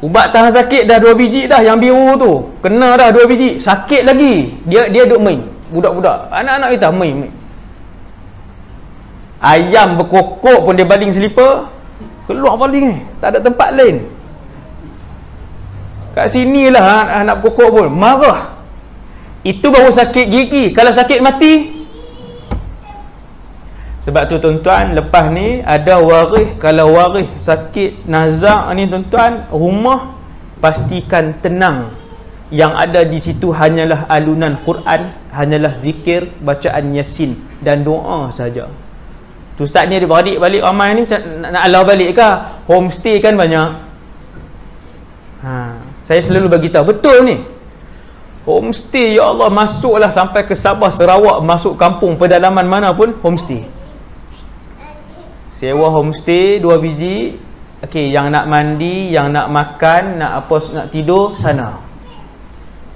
Ubat tahan sakit dah 2 biji dah, yang biru tu. Kena dah 2 biji, sakit lagi. Dia duk main. Budak-budak, anak-anak kita main. Ayam berkokok pun dia baling selipar, keluar baling ni, tak ada tempat lain. Kat sinilah anak berkokok pun marah. Itu baru sakit gigi. Kalau sakit mati. Sebab tu tuan-tuan, lepas ni ada waris. Kalau waris sakit nazak ni tuan-tuan, rumah pastikan tenang. Yang ada di situ hanyalah alunan Quran, hanyalah zikir, bacaan Yasin dan doa saja. Tu ustaz ni adik-beradik balik ramai ni nak alau balik ke? Homestay kan banyak. Saya selalu bagi tahu, betul ni. Homestay, ya Allah, masuklah sampai ke Sabah, Sarawak, masuk kampung pedalaman mana pun homestay. Sewa homestay 2 biji. Okey, yang nak mandi, yang nak makan, nak apa, nak tidur sana.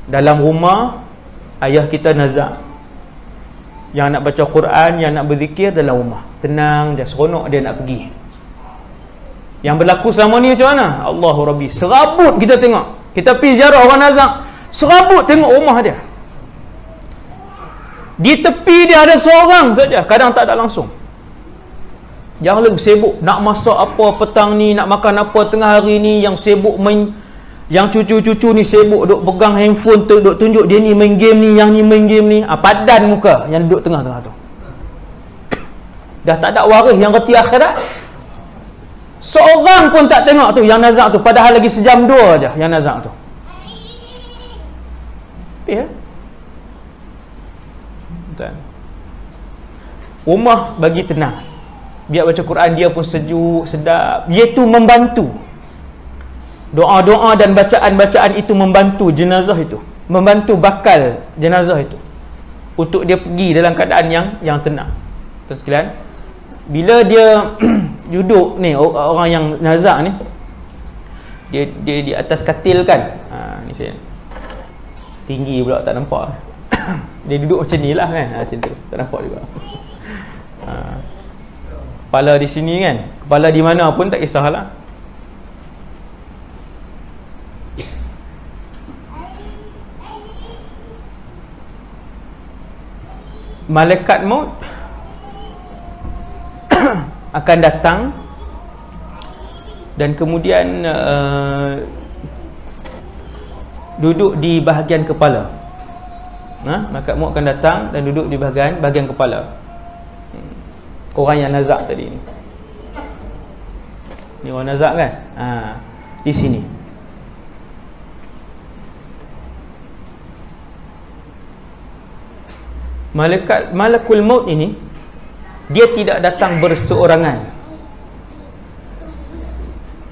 Dalam rumah ayah kita nazak. Yang nak baca Quran, yang nak berzikir dalam rumah. Tenang dia, seronok dia nak pergi. Yang berlaku selama ni macam mana? Allahu Rabbi. Serabut kita tengok. Kita pergi ziarah orang nazak, serabut tengok rumah dia. Di tepi dia ada seorang saja, kadang tak ada langsung. Yang lagi sibuk nak masak apa petang ni, nak makan apa tengah hari ni, yang sibuk main, yang cucu-cucu ni sibuk duk pegang handphone tu, duk tunjuk dia ni main game ni, yang ni main game ni. Padan muka yang duduk tengah-tengah tu. Dah tak ada waris yang reti akhirat. Seorang pun tak tengok tu yang nazak tu, padahal lagi sejam dua aja yang nazak tu. Ya. Dan rumah bagi tenang. Biar baca Quran dia pun sejuk, sedap. Dia tu membantu. Doa-doa dan bacaan-bacaan itu membantu jenazah itu, membantu bakal jenazah itu untuk dia pergi dalam keadaan yang tenang. Tuan sekalian, bila dia duduk ni, orang yang nazak ni, dia di atas katil kan, ni saya tinggi pula tak nampak. Dia duduk macam ni lah kan, macam tu, tak nampak juga. Kepala di sini kan, kepala di mana pun tak kisahlah. Malaikat maut akan datang dan kemudian duduk di bahagian kepala. Malaikat maut akan datang dan duduk di bahagian kepala. Orang yang nazak tadi ni. Ni orang nazak kan? Di sini. Malakul maut ini dia tidak datang berseorangan.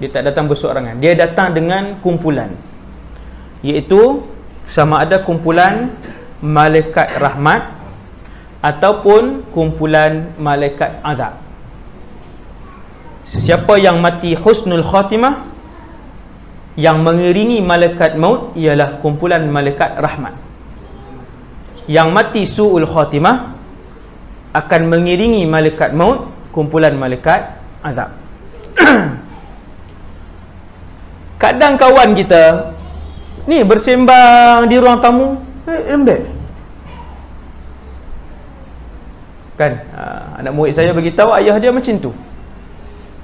Dia tak datang berseorangan. Dia datang dengan kumpulan. Iaitu sama ada kumpulan malaikat rahmat ataupun kumpulan malaikat azab. Sesiapa yang mati husnul khatimah, yang mengiringi malaikat maut ialah kumpulan malaikat rahmat. Yang mati su'ul khatimah akan mengiringi malaikat maut, kumpulan malaikat azab. Kadang kawan kita ni bersembang di ruang tamu, lembek kan, anak murid saya beritahu ayah dia macam tu.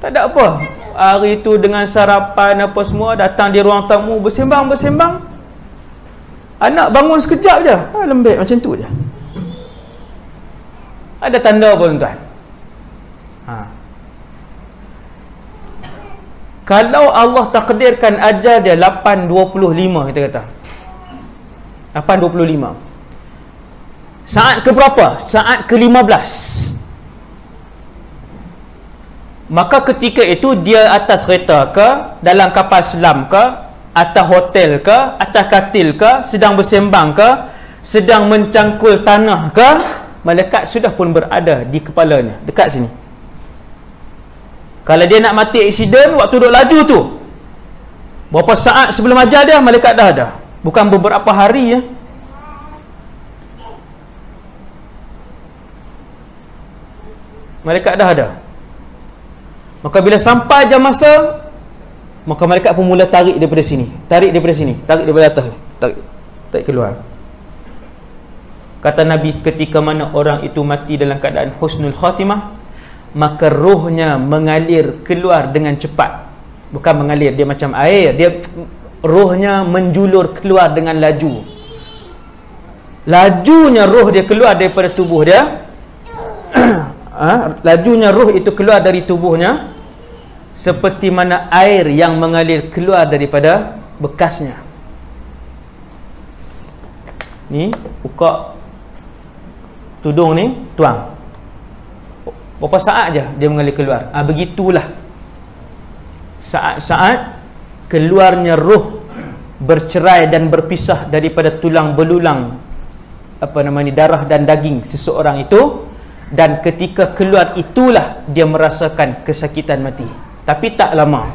Tak ada apa, hari tu dengan sarapan apa semua, datang di ruang tamu bersembang. Anak bangun sekejap je, lembek macam tu je. Ada tanda apa tuan-tuan? Kalau Allah takdirkan ajal dia 8.25, kita kata 8.25, saat ke berapa? Saat ke-15. Maka ketika itu dia atas kereta ke, dalam kapal selam ke, atas hotel ke, atas katil ke, sedang bersembang ke, sedang mencangkul tanah ke, malaikat sudah pun berada di kepalanya, dekat sini. Kalau dia nak mati aksiden waktu duduk laju tu, berapa saat sebelum ajal dia, malaikat dah ada. Bukan beberapa hari ya. Malaikat dah ada. Maka bila sampai jam masa, maka malaikat pun mula tarik daripada sini, tarik daripada sini, tarik daripada atas, tarik keluar. Kata Nabi, ketika mana orang itu mati dalam keadaan husnul khatimah, maka rohnya mengalir keluar dengan cepat. Bukan mengalir, dia macam air, dia rohnya menjulur keluar dengan laju. Lajunya roh dia keluar daripada tubuh dia. Lajunya roh itu keluar dari tubuhnya seperti mana air yang mengalir keluar daripada bekasnya. Ni buka tudung ni, tuang. Berapa saat je dia mengalir keluar. Begitulah saat-saat keluarnya roh bercerai dan berpisah daripada tulang belulang, darah dan daging seseorang itu. Dan ketika keluar itulah dia merasakan kesakitan mati. Tapi tak lama.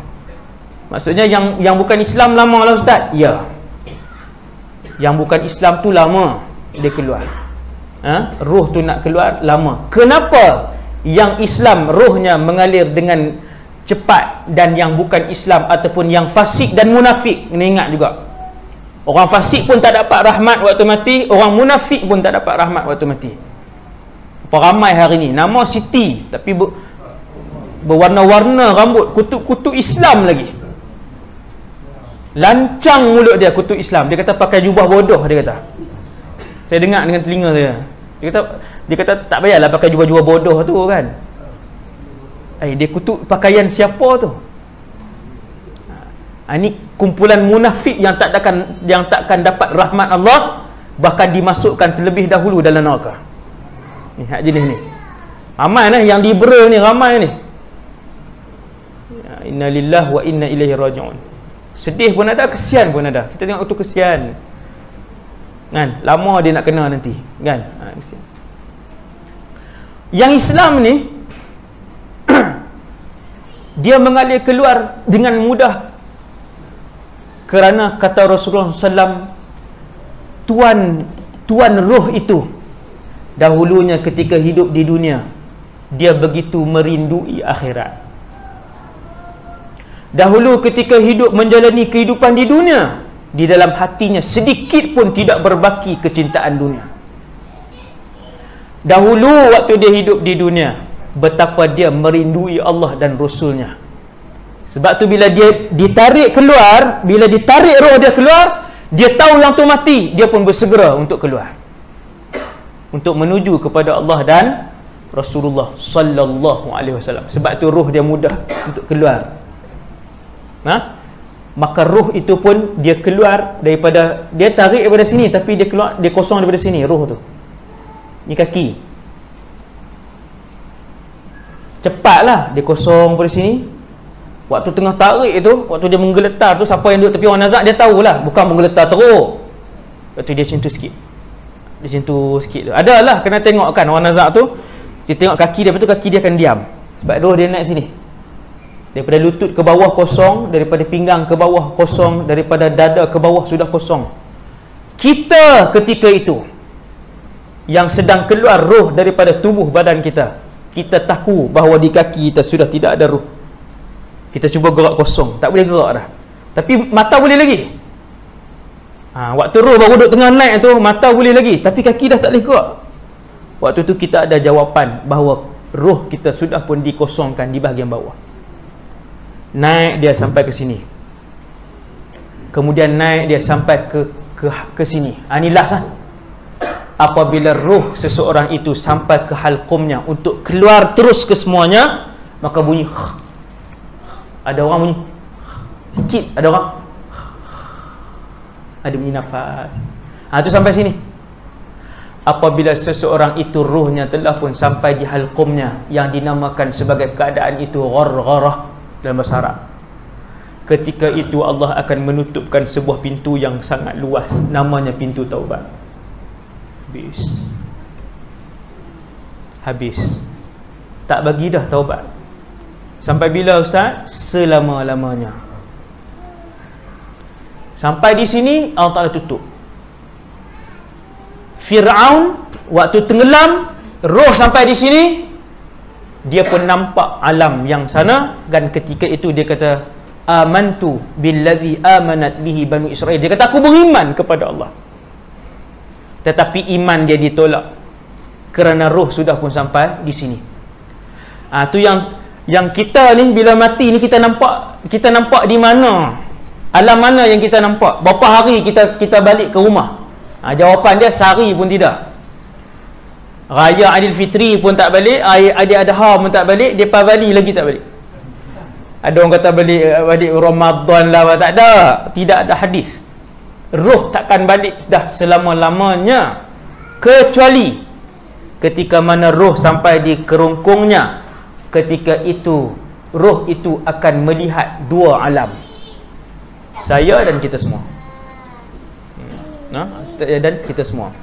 Maksudnya yang bukan Islam lama lah Ustaz? Ya. Yang bukan Islam tu lama dia keluar. Roh tu nak keluar lama. Kenapa yang Islam rohnya mengalir dengan cepat dan yang bukan Islam ataupun yang fasik dan munafik, kena ingat juga. Orang fasik pun tak dapat rahmat waktu mati, orang munafik pun tak dapat rahmat waktu mati. Apa ramai hari ni nama Siti tapi berwarna-warna rambut, kutuk-kutuk Islam lagi. Lancang mulut dia, kutuk Islam. Dia kata pakai jubah bodoh, dia kata. Saya dengar dengan telinga saya. Dia kata tak payahlah pakai jubah-jubah bodoh tu kan. Dia kutuk pakaian siapa tu? Ini kumpulan munafik yang takkan dapat rahmat Allah, bahkan dimasukkan terlebih dahulu dalam neraka. Ni hak jenis ni. Ramai yang liberal ni, ramai ni. Inna lillahi wa inna ilaihi raji'un. Sedih pun ada, kesian pun ada. Kita tengok tu kesian. Kan? Lama dia nak kena nanti, kan? Kesian. Yang Islam ni dia mengalir keluar dengan mudah kerana kata Rasulullah SAW, tuan roh itu dahulunya ketika hidup di dunia dia begitu merindui akhirat. Dahulu ketika hidup menjalani kehidupan di dunia, di dalam hatinya sedikit pun tidak berbaki kecintaan dunia. Dahulu waktu dia hidup di dunia, betapa dia merindui Allah dan Rasulnya. Sebab tu bila dia ditarik keluar, bila ditarik roh dia keluar, dia tahu yang tu mati, dia pun bersegera untuk keluar, untuk menuju kepada Allah dan Rasulullah sallallahu alaihi wasallam. Sebab tu roh dia mudah untuk keluar. Maka roh itu pun dia keluar daripada, dia tarik daripada sini tapi dia keluar, dia kosong daripada sini roh tu. Ni kaki. Cepatlah dia kosong daripada sini. Waktu tengah tarik itu, waktu dia menggeletar tu, siapa yang duduk tepi orang nazak dia tahulah, bukan menggeletar teruk. Waktu dia macam tu sikit. Dia macam tu sikit tu. Adalah kena tengok kan orang nazak tu, dia tengok kaki dia, lepas tu kaki dia akan diam. Sebab roh dia naik sini. Daripada lutut ke bawah kosong, daripada pinggang ke bawah kosong, daripada dada ke bawah sudah kosong. Kita ketika itu yang sedang keluar roh daripada tubuh badan kita, kita tahu bahawa di kaki kita sudah tidak ada roh. Kita cuba gerak kosong, tak boleh gerak dah. Tapi mata boleh lagi. Waktu roh baru duduk tengah naik tu, mata boleh lagi, tapi kaki dah tak boleh gerak. Waktu tu kita ada jawapan bahawa roh kita sudah pun dikosongkan di bahagian bawah. Naik dia sampai ke sini, kemudian naik dia sampai ke sini. Ini last lah. Apabila roh seseorang itu sampai ke halqumnya untuk keluar terus ke semuanya, maka bunyi. Ada orang bunyi sikit, ada orang ada bunyi nafas. Tu sampai sini. Apabila seseorang itu rohnya telah pun sampai di halqumnya, yang dinamakan sebagai keadaan itu ghargharah dalam bahasa Arab, ketika itu Allah akan menutupkan sebuah pintu yang sangat luas, namanya pintu taubat. Habis. Tak bagi dah taubat. Sampai bila Ustaz? Selama-lamanya. Sampai di sini Allah Ta'ala tutup. Fir'aun waktu tenggelam, roh sampai di sini, dia pun nampak alam yang sana, dan ketika itu dia kata amantu billadzi amanat bihi banu Israel. Dia kata aku beriman kepada Allah. Tetapi iman dia ditolak kerana roh sudah pun sampai di sini. Tu yang kita ni bila mati ni kita nampak di mana? Alam mana yang kita nampak? Berapa hari kita balik ke rumah? Jawapan dia sehari pun tidak. Raya Aidilfitri pun tak balik, Aidil Adha pun tak balik, Deepavali lagi tak balik. Ada orang kata balik Ramadan lah, tak ada. Tidak ada hadis. Roh takkan balik dah selama-lamanya, kecuali ketika mana roh sampai di kerongkongnya. Ketika itu roh itu akan melihat dua alam, saya dan kita semua. Dan kita semua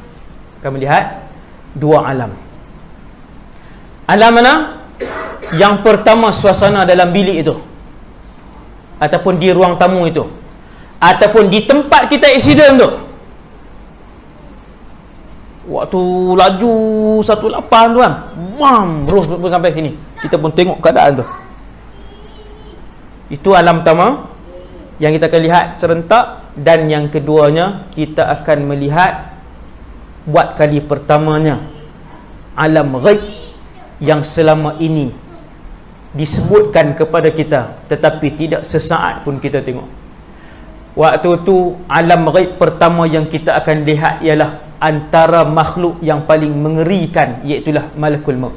akan melihat dua alam. Alam mana? Yang pertama suasana dalam bilik itu, ataupun di ruang tamu itu, ataupun di tempat kita accident tu. Waktu laju 18 tu kan, roh pun sampai sini, kita pun tengok keadaan tu. Itu alam pertama. yang kita akan lihat serentak, dan yang keduanya kita akan melihat buat kali pertamanya alam ghaib yang selama ini disebutkan kepada kita tetapi tidak sesaat pun kita tengok. Waktu tu alam ghaib pertama yang kita akan lihat ialah antara makhluk yang paling mengerikan, iaitulah malakul maut.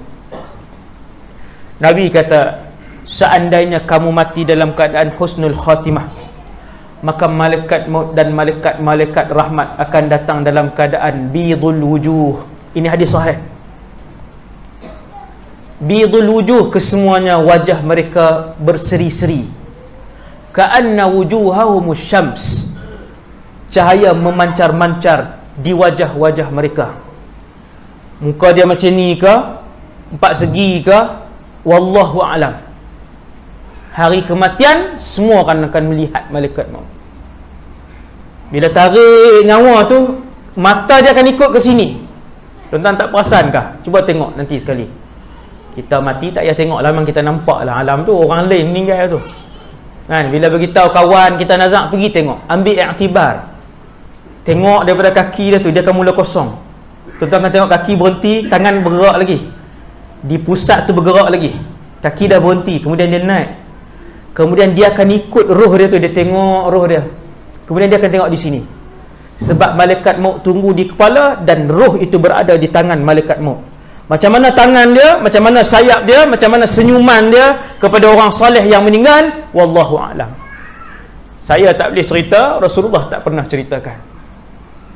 Nabi kata, seandainya kamu mati dalam keadaan husnul khatimah, maka malaikat maut dan malaikat-malaikat rahmat akan datang dalam keadaan bidul wujuh. Ini hadis sahih. Bidul wujuh, kesemuanya wajah mereka berseri-seri. Ka'anna wujuhahumus syams, cahaya memancar-mancar di wajah-wajah mereka. Muka dia macam ni ke, empat segi ke, wallahu a'lam. Hari kematian semua akan melihat malaikat maut. Bila tarik nyawa tu, mata dia akan ikut ke sini. Tuan-tuan tak perasan kah? Cuba tengok nanti sekali. Kita mati tak payah tengok lah, memang kita nampak lah alam tu, orang lain meninggal tu kan. Bila beritahu kawan kita nazak pergi tengok, ambil iktibar, tengok daripada kaki dia tu, dia akan mula kosong. Tuan-tuan akan tengok kaki berhenti, tangan bergerak lagi, di pusat tu bergerak lagi, kaki dah berhenti, kemudian dia naik, kemudian dia akan ikut roh dia tu, dia tengok roh dia, kemudian dia akan tengok di sini. Sebab malaikat maut tunggu di kepala dan roh itu berada di tangan malaikat maut. Macam mana tangan dia, macam mana sayap dia, macam mana senyuman dia kepada orang soleh yang meninggal, wallahu a'lam. Saya tak boleh cerita, Rasulullah tak pernah ceritakan.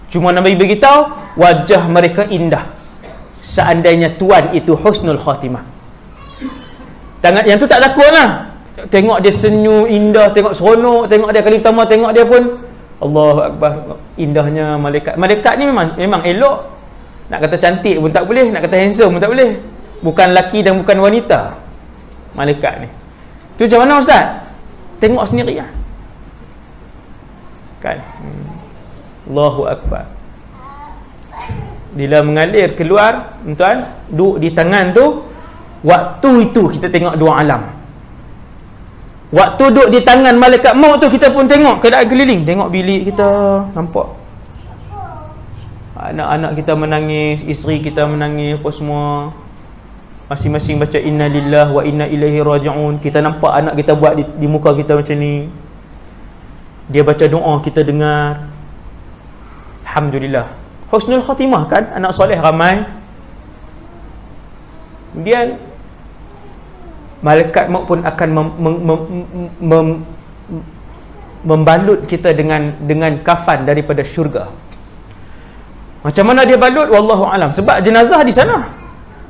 Cuma Nabi beritahu wajah mereka indah seandainya tuan itu husnul khatimah. Tangan yang tu tak takut lah. Tengok dia senyum indah, tengok seronok, tengok dia kali pertama tengok dia pun Allahu Akbar, indahnya malaikat. Malaikat ni memang elok. Nak kata cantik pun tak boleh, nak kata handsome pun tak boleh. Bukan lelaki dan bukan wanita malaikat ni. Tu macam mana ustaz? Tengok sendiri lah kan. Allahu Akbar. Bila mengalir keluar, tuan, duduk di tangan tu, waktu itu kita tengok dua alam. Waktu duduk di tangan malaikat maut tu, kita pun tengok keadaan keliling. Tengok bilik kita, nampak anak-anak kita menangis, isteri kita menangis, apa semua, masing-masing baca inna lillah wa inna ilaihi raji'un. Kita nampak anak kita buat di muka kita macam ni. Dia baca doa, kita dengar. Alhamdulillah, husnul khatimah kan, anak soleh ramai. Kemudian malaikat maut pun akan membalut kita dengan kafan daripada syurga. Macam mana dia balut, wallahu alam. Sebab jenazah di sana,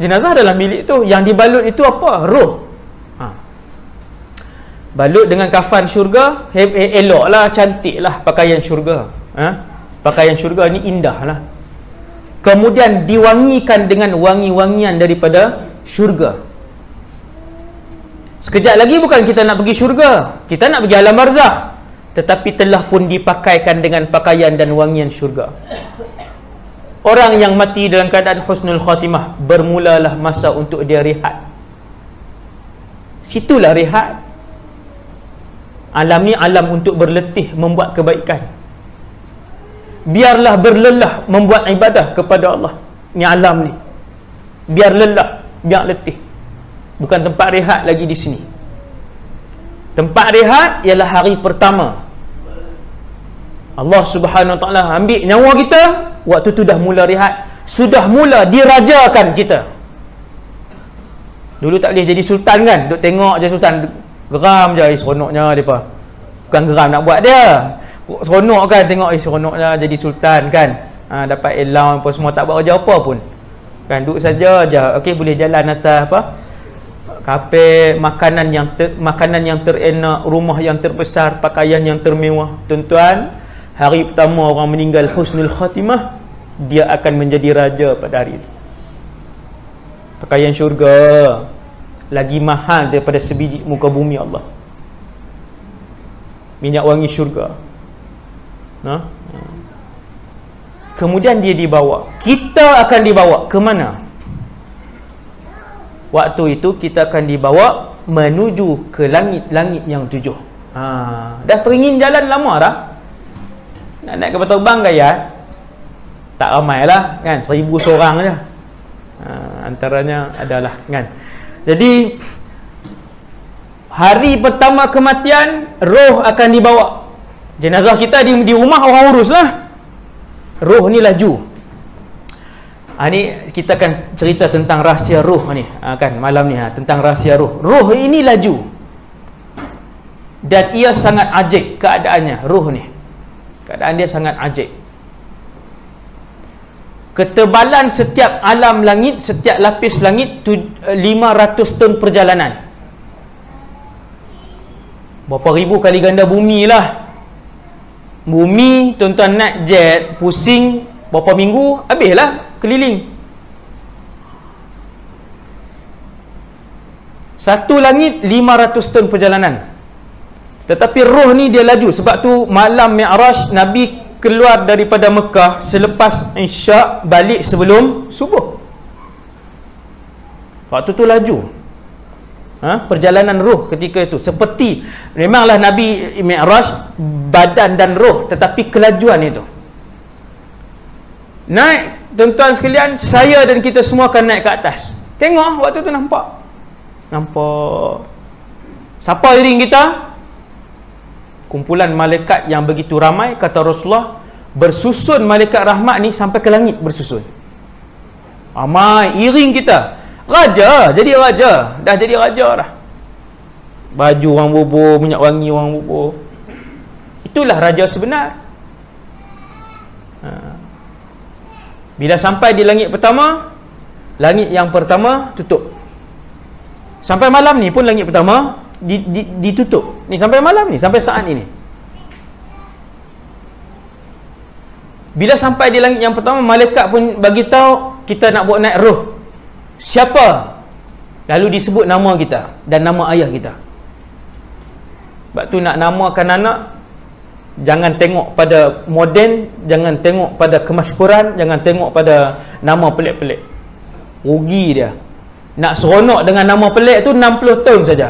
jenazah dalam bilik tu, yang dibalut itu apa? Roh. Balut dengan kafan syurga, elok lah, cantik lah pakaian syurga. Pakaian syurga ni indah lah. Kemudian diwangikan dengan wangi-wangian daripada syurga. Sekejap lagi bukan kita nak pergi syurga, kita nak pergi alam barzakh, tetapi telah pun dipakaikan dengan pakaian dan wangian syurga. Orang yang mati dalam keadaan husnul khatimah, bermulalah masa untuk dia rehat. Situlah rehat. Alam ni alam untuk berletih membuat kebaikan. Biarlah berlelah membuat ibadah kepada Allah. Ni alam ni, biar lelah, biar letih. Bukan tempat rehat lagi di sini. Tempat rehat ialah hari pertama Allah Subhanahu Wa Taala ambil nyawa kita. Waktu tu dah mula rehat, sudah mula dirajakan kita. Dulu tak boleh jadi sultan kan, duk tengok je sultan, geram je, seronoknya depa. Bukan geram nak buat dia, seronok kan tengok, seronoknya jadi sultan kan. Dapat allowance apa semua, tak buat kerja apa pun kan, duduk saja je. Okey, boleh jalan atas apa, kapel, makanan yang terenak, rumah yang terbesar, pakaian yang termewah. Tuan-tuan, hari pertama orang meninggal husnul khatimah, dia akan menjadi raja pada hari itu. Pakaian syurga lagi mahal daripada sebiji muka bumi Allah. Minyak wangi syurga. Kemudian dia dibawa. Kita akan dibawa ke mana? Waktu itu kita akan dibawa menuju ke langit-langit yang 7. Dah teringin jalan lama dah. Nak naik kapal terbang gaya tak ramai lah kan, 1000 seorang je. Antaranya adalah kan. Jadi hari pertama kematian, roh akan dibawa. Jenazah kita di rumah orang urus lah. Roh ni laju. Ni kita akan cerita tentang rahsia roh ni kan malam ni tentang rahsia roh. Roh ini laju. Dan ia sangat ajaib keadaannya, roh ni. Keadaan dia sangat ajaib. Ketebalan setiap alam langit, setiap lapis langit 500 ton perjalanan. Berapa ribu kali ganda bumi lah. Bumi tuan-tuan naik jet, pusing berapa minggu, habislah keliling. Satu langit 500 ton perjalanan. Tetapi roh ni dia laju. Sebab tu malam Mi'raj Nabi keluar daripada Mekah selepas Isyak, balik sebelum subuh. Waktu tu laju. Perjalanan roh ketika itu seperti, memanglah Nabi Mi'raj badan dan roh, tetapi kelajuan itu naik. Tuan-tuan sekalian, saya dan kita semua akan naik ke atas. Tengok waktu tu nampak siapa iring kita? Kumpulan malaikat yang begitu ramai, kata Rasulullah, bersusun malaikat rahmat ni sampai ke langit bersusun. Ramai iring kita. Raja, jadi raja. Dah jadi raja dah. Baju orang bubur, minyak wangi orang bubur. Itulah raja sebenar. Bila sampai di langit pertama, langit yang pertama tutup. Sampai malam ni pun langit pertama ditutup. Ni sampai malam ni, sampai saat ini. Bila sampai di langit yang pertama, malaikat pun bagi tahu kita nak buat naik roh. Siapa? Lalu disebut nama kita dan nama ayah kita. Sebab tu nak namakan anak, jangan tengok pada moden, jangan tengok pada kemasyhuran, jangan tengok pada nama pelik-pelik. Rugi dia. Nak seronok dengan nama pelik tu 60 tahun saja.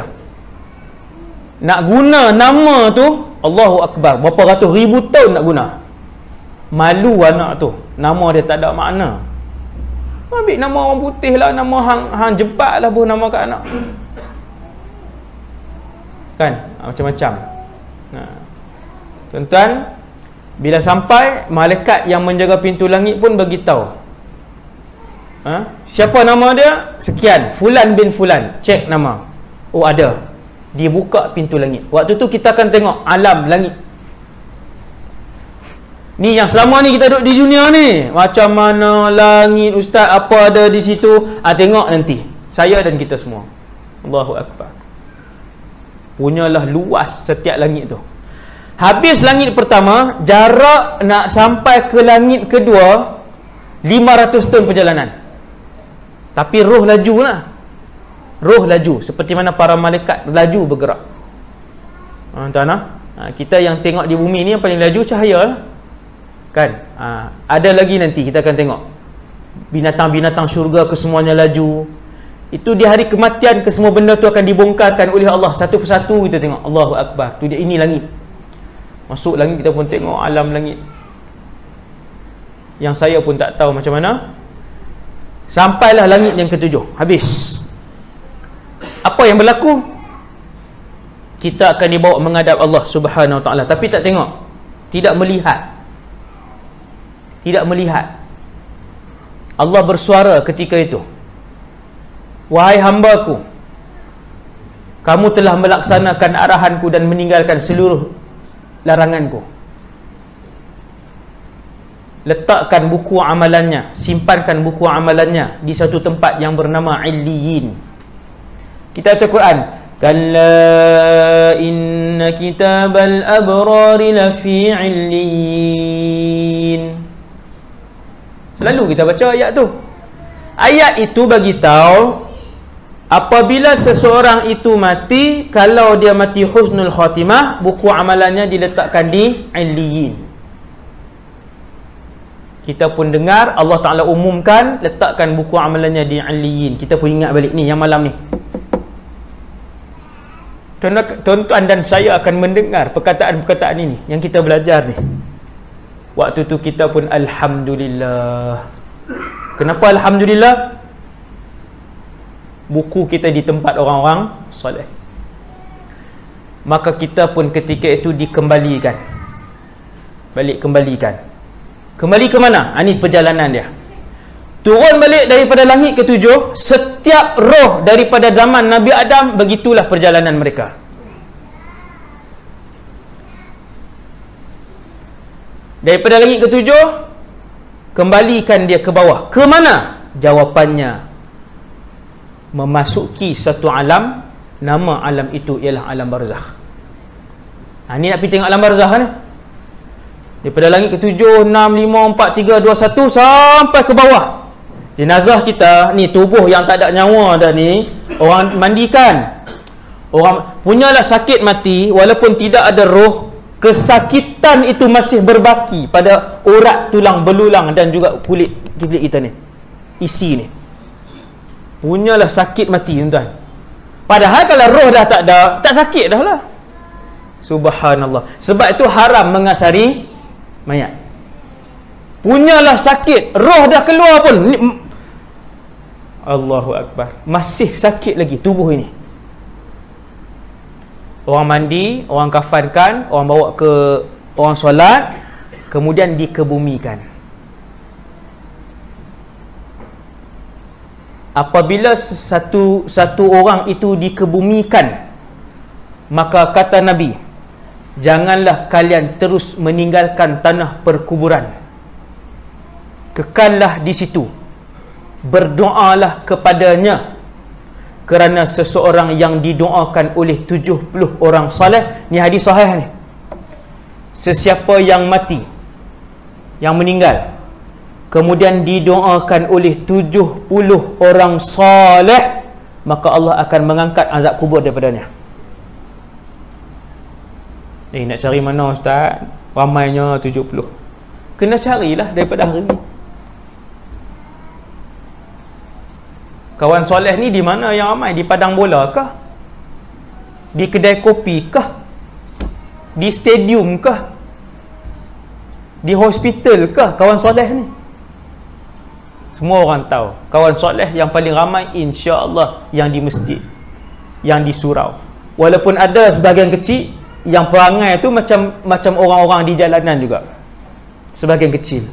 Nak guna nama tu, Allahu Akbar, berapa ratus ribu tahun nak guna. Malu anak tu, nama dia tak ada makna. Ambil nama orang putih lah, nama hang jebat lah pun nama kat anak. Kan? Macam-macam. Tuan-tuan, bila sampai, malaikat yang menjaga pintu langit pun beritahu. Siapa nama dia? Sekian, Fulan bin Fulan. Cek nama. Oh, ada. Dia buka pintu langit. Waktu tu kita akan tengok alam langit. Ni yang selama ni kita duduk di dunia ni, macam mana langit, ustaz, apa ada di situ? Tengok nanti. Saya dan kita semua. Allahu Akbar. Punyalah luas setiap langit tu. Habis langit pertama, jarak nak sampai ke langit kedua 500 tahun perjalanan. Tapi roh laju lah. Roh laju, seperti mana para malaikat laju bergerak. Tuan-tuan, kita yang tengok di bumi ni yang paling laju cahaya lah. Kan? Ada lagi nanti kita akan tengok binatang-binatang syurga kesemuanya laju. Itu di hari kematian, kesemua benda tu akan dibongkarkan oleh Allah satu persatu. Kita tengok, Allahu Akbar. Tu dia, ini langit. Masuk langit, kita pun tengok alam langit yang saya pun tak tahu macam mana. Sampailah langit yang ketujuh, habis. Apa yang berlaku? Kita akan dibawa menghadap Allah Subhanahu Wa Taala, tapi tak tengok, tidak melihat. Tidak melihat. Allah bersuara ketika itu, wahai hambaku, kamu telah melaksanakan arahanku dan meninggalkan seluruh laranganku. Letakkan buku amalannya, simpankan buku amalannya di satu tempat yang bernama Illiyin. Kita baca Quran, kalla inna kitabal abrari lafi Illiyin. Selalu kita baca ayat tu. Ayat itu bagi tahu apabila seseorang itu mati, kalau dia mati husnul khatimah, buku amalannya diletakkan di Illiyin. Kita pun dengar Allah Ta'ala umumkan, letakkan buku amalannya di Illiyin. Kita pun ingat balik ni yang malam ni. Tuan-tuan dan saya akan mendengar perkataan-perkataan ini yang kita belajar ni. Waktu tu kita pun alhamdulillah. Kenapa alhamdulillah? Buku kita di tempat orang-orang soleh. Maka kita pun ketika itu dikembalikan. Kembali ke mana? Ini perjalanan dia. Turun balik daripada langit ketujuh. Setiap roh daripada zaman Nabi Adam, begitulah perjalanan mereka. Daripada langit ketujuh, kembalikan dia ke bawah. Ke mana? Jawapannya, memasuki satu alam. Nama alam itu ialah alam barzakh. Ini nak pergi tengok alam barzakh ni. Daripada langit ketujuh, 6, 5, 4, 3, 2, 1 sampai ke bawah. Jenazah kita ni, tubuh yang tak ada nyawa dah ni, orang mandikan. Orang punyalah sakit mati, walaupun tidak ada roh, kesakitan itu masih berbaki pada urat, tulang belulang dan juga kulit kita ni, isi ni. Punyalah sakit mati, tuan-tuan. Padahal kalau roh dah tak ada, tak sakit dah lah. Subhanallah. Sebab itu haram mengasari mayat. Punyalah sakit, roh dah keluar pun, Allahu Akbar, masih sakit lagi tubuh ini. Orang mandi, orang kafankan, orang bawa ke, orang solat, kemudian dikebumikan. Apabila satu orang itu dikebumikan, maka kata Nabi, janganlah kalian terus meninggalkan tanah perkuburan. Kekallah di situ. Berdoalah kepadanya. Kerana seseorang yang didoakan oleh 70 orang saleh. Ni hadis sahih ni. Sesiapa yang mati, yang meninggal, kemudian didoakan oleh 70 orang saleh, maka Allah akan mengangkat azab kubur daripadanya. Nak cari mana ustaz? Ramainya 70. Kena carilah daripada hari ni. Kawan soleh ni di mana yang ramai? Di padang bola kah? Di kedai kopi kah? Di stadium kah? Di hospital kah kawan soleh ni? Semua orang tahu kawan soleh yang paling ramai insya-Allah yang di masjid, yang di surau. Walaupun ada sebahagian kecil yang perangai tu macam orang-orang di jalanan juga, sebahagian kecil,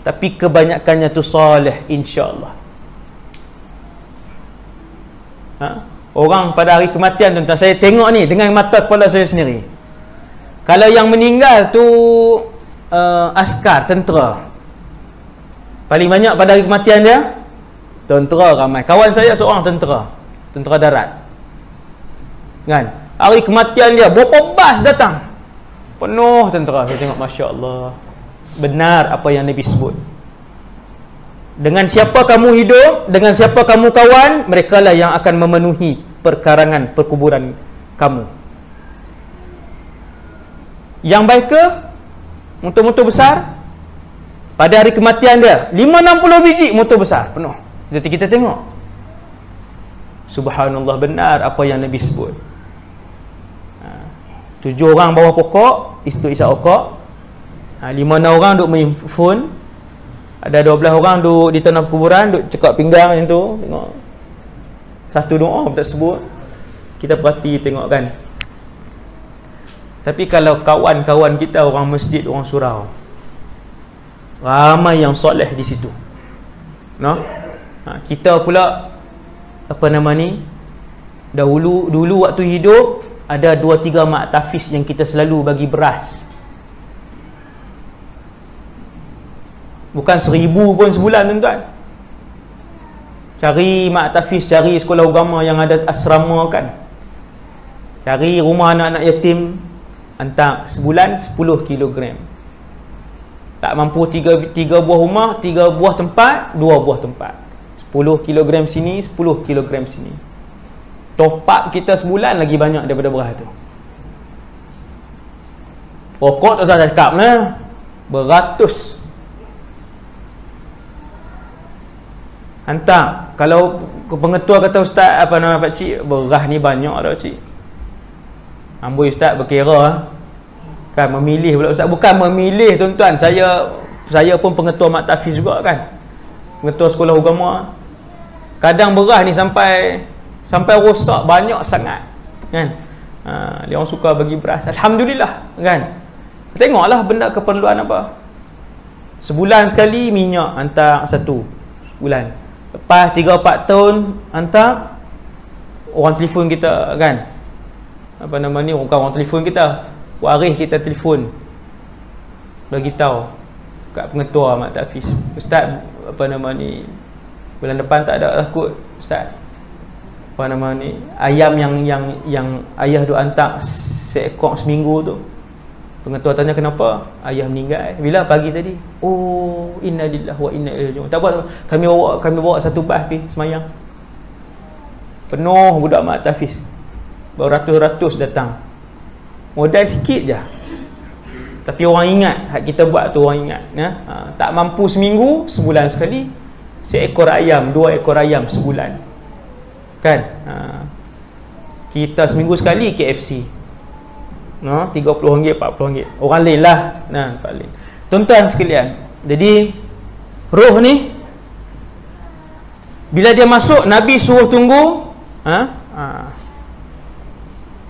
tapi kebanyakannya tu soleh insya-Allah. Orang pada hari kematian, tuan-tuan, saya tengok ni dengan mata kepala saya sendiri. Kalau yang meninggal tu askar, tentera, paling banyak pada hari kematian dia, tentera ramai. Kawan saya seorang tentera darat, kan? Hari kematian dia berapa bas datang, penuh tentera. Saya tengok, Masya Allah, benar apa yang Nabi sebut. Dengan siapa kamu hidup, dengan siapa kamu kawan, merekalah yang akan memenuhi perkarangan perkuburan kamu. Yang baik ke motor-motor besar, pada hari kematian dia 5-60 biji motor besar penuh. Jadi kita tengok, subhanallah, benar apa yang Nabi sebut. 7 orang bawah pokok, itu isap okok, 5-6 orang duduk main phone, ada 12 orang duduk di tanah kuburan, duduk cekak pinggang macam tu. Tengok, satu doa pun tak sebut. Kita perhati tengok, kan. Tapi kalau kawan-kawan kita, orang masjid, orang surau, ramai yang soleh di situ, no? Kita pula apa nama ni, dulu waktu hidup ada 2-3 mak tafis yang kita selalu bagi beras. Bukan 1000 pun sebulan, tuan-tuan. Cari mak tafis, cari sekolah agama yang ada asrama, kan. Cari rumah anak-anak yatim, hantar sebulan 10 kilogram. Tak mampu 3 buah rumah, 3 buah tempat, 2 buah tempat, 10 kilogram sini, 10 kilogram sini. Top up kita sebulan lagi banyak daripada beras tu. Pokok tak usah cakap lah, beratus. Hantar. Kalau pengetua kata, ustaz, apa nama pakcik, beras ni banyak dah, cik. Amboi ustaz berkira kan, memilih pula ustaz. Bukan memilih tuan-tuan, saya pun pengetua mak tahfiz juga kan, pengetua sekolah agama. Kadang beras ni sampai rosak banyak sangat kan. Dia orang suka bagi beras, alhamdulillah kan. Tengoklah benda keperluan apa. Sebulan sekali minyak hantar 1 bulan, lepas 3-4 tahun hantar orang telefon kita kan, apa nama ni, orang telefon kita, waris kita telefon bagi tahu kat pengetua mak tahfiz, ustaz apa nama ni, bulan depan tak ada lah kot ustaz, apa nama ni, ayam yang ayah duk hantar seekor seminggu tu. Pengetua tanya kenapa? Ayah meninggal. Bila? Pagi tadi. Oh, innalillahi wa inna ilaihi raji'un. Tak apa, kami bawa satu bas pergi semayang. Penuh budak mak tahfiz. Beratus-ratus datang. Modal sikit je. Tapi orang ingat, hak kita buat tu orang ingat ya? Tak mampu seminggu, sebulan sekali seekor ayam, 2 ekor ayam sebulan kan. Kita seminggu sekali KFC, RM30, RM40. Orang lain lah tuan-tuan sekalian. Jadi roh ni bila dia masuk, Nabi suruh tunggu.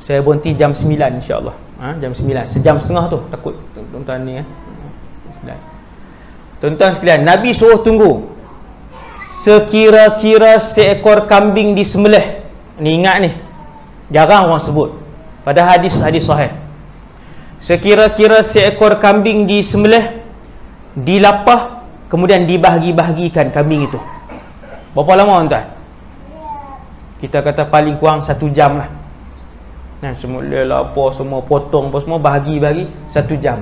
Saya berhenti jam 9 insyaAllah. Jam 9, sejam setengah tu, takut tuan-tuan ni tuan-tuan sekalian, Nabi suruh tunggu sekira-kira seekor kambing disembelih. Ni ingat ni, jarang orang sebut pada hadis sahih. Sekira-kira seekor kambing disembelih, dilapah, kemudian dibahagi-bahagikan kambing itu. Berapa lama tuan? Kita kata paling kurang 1 jam lah. Semula lapar, semua potong apa semua, bahagi-bahagi 1 jam.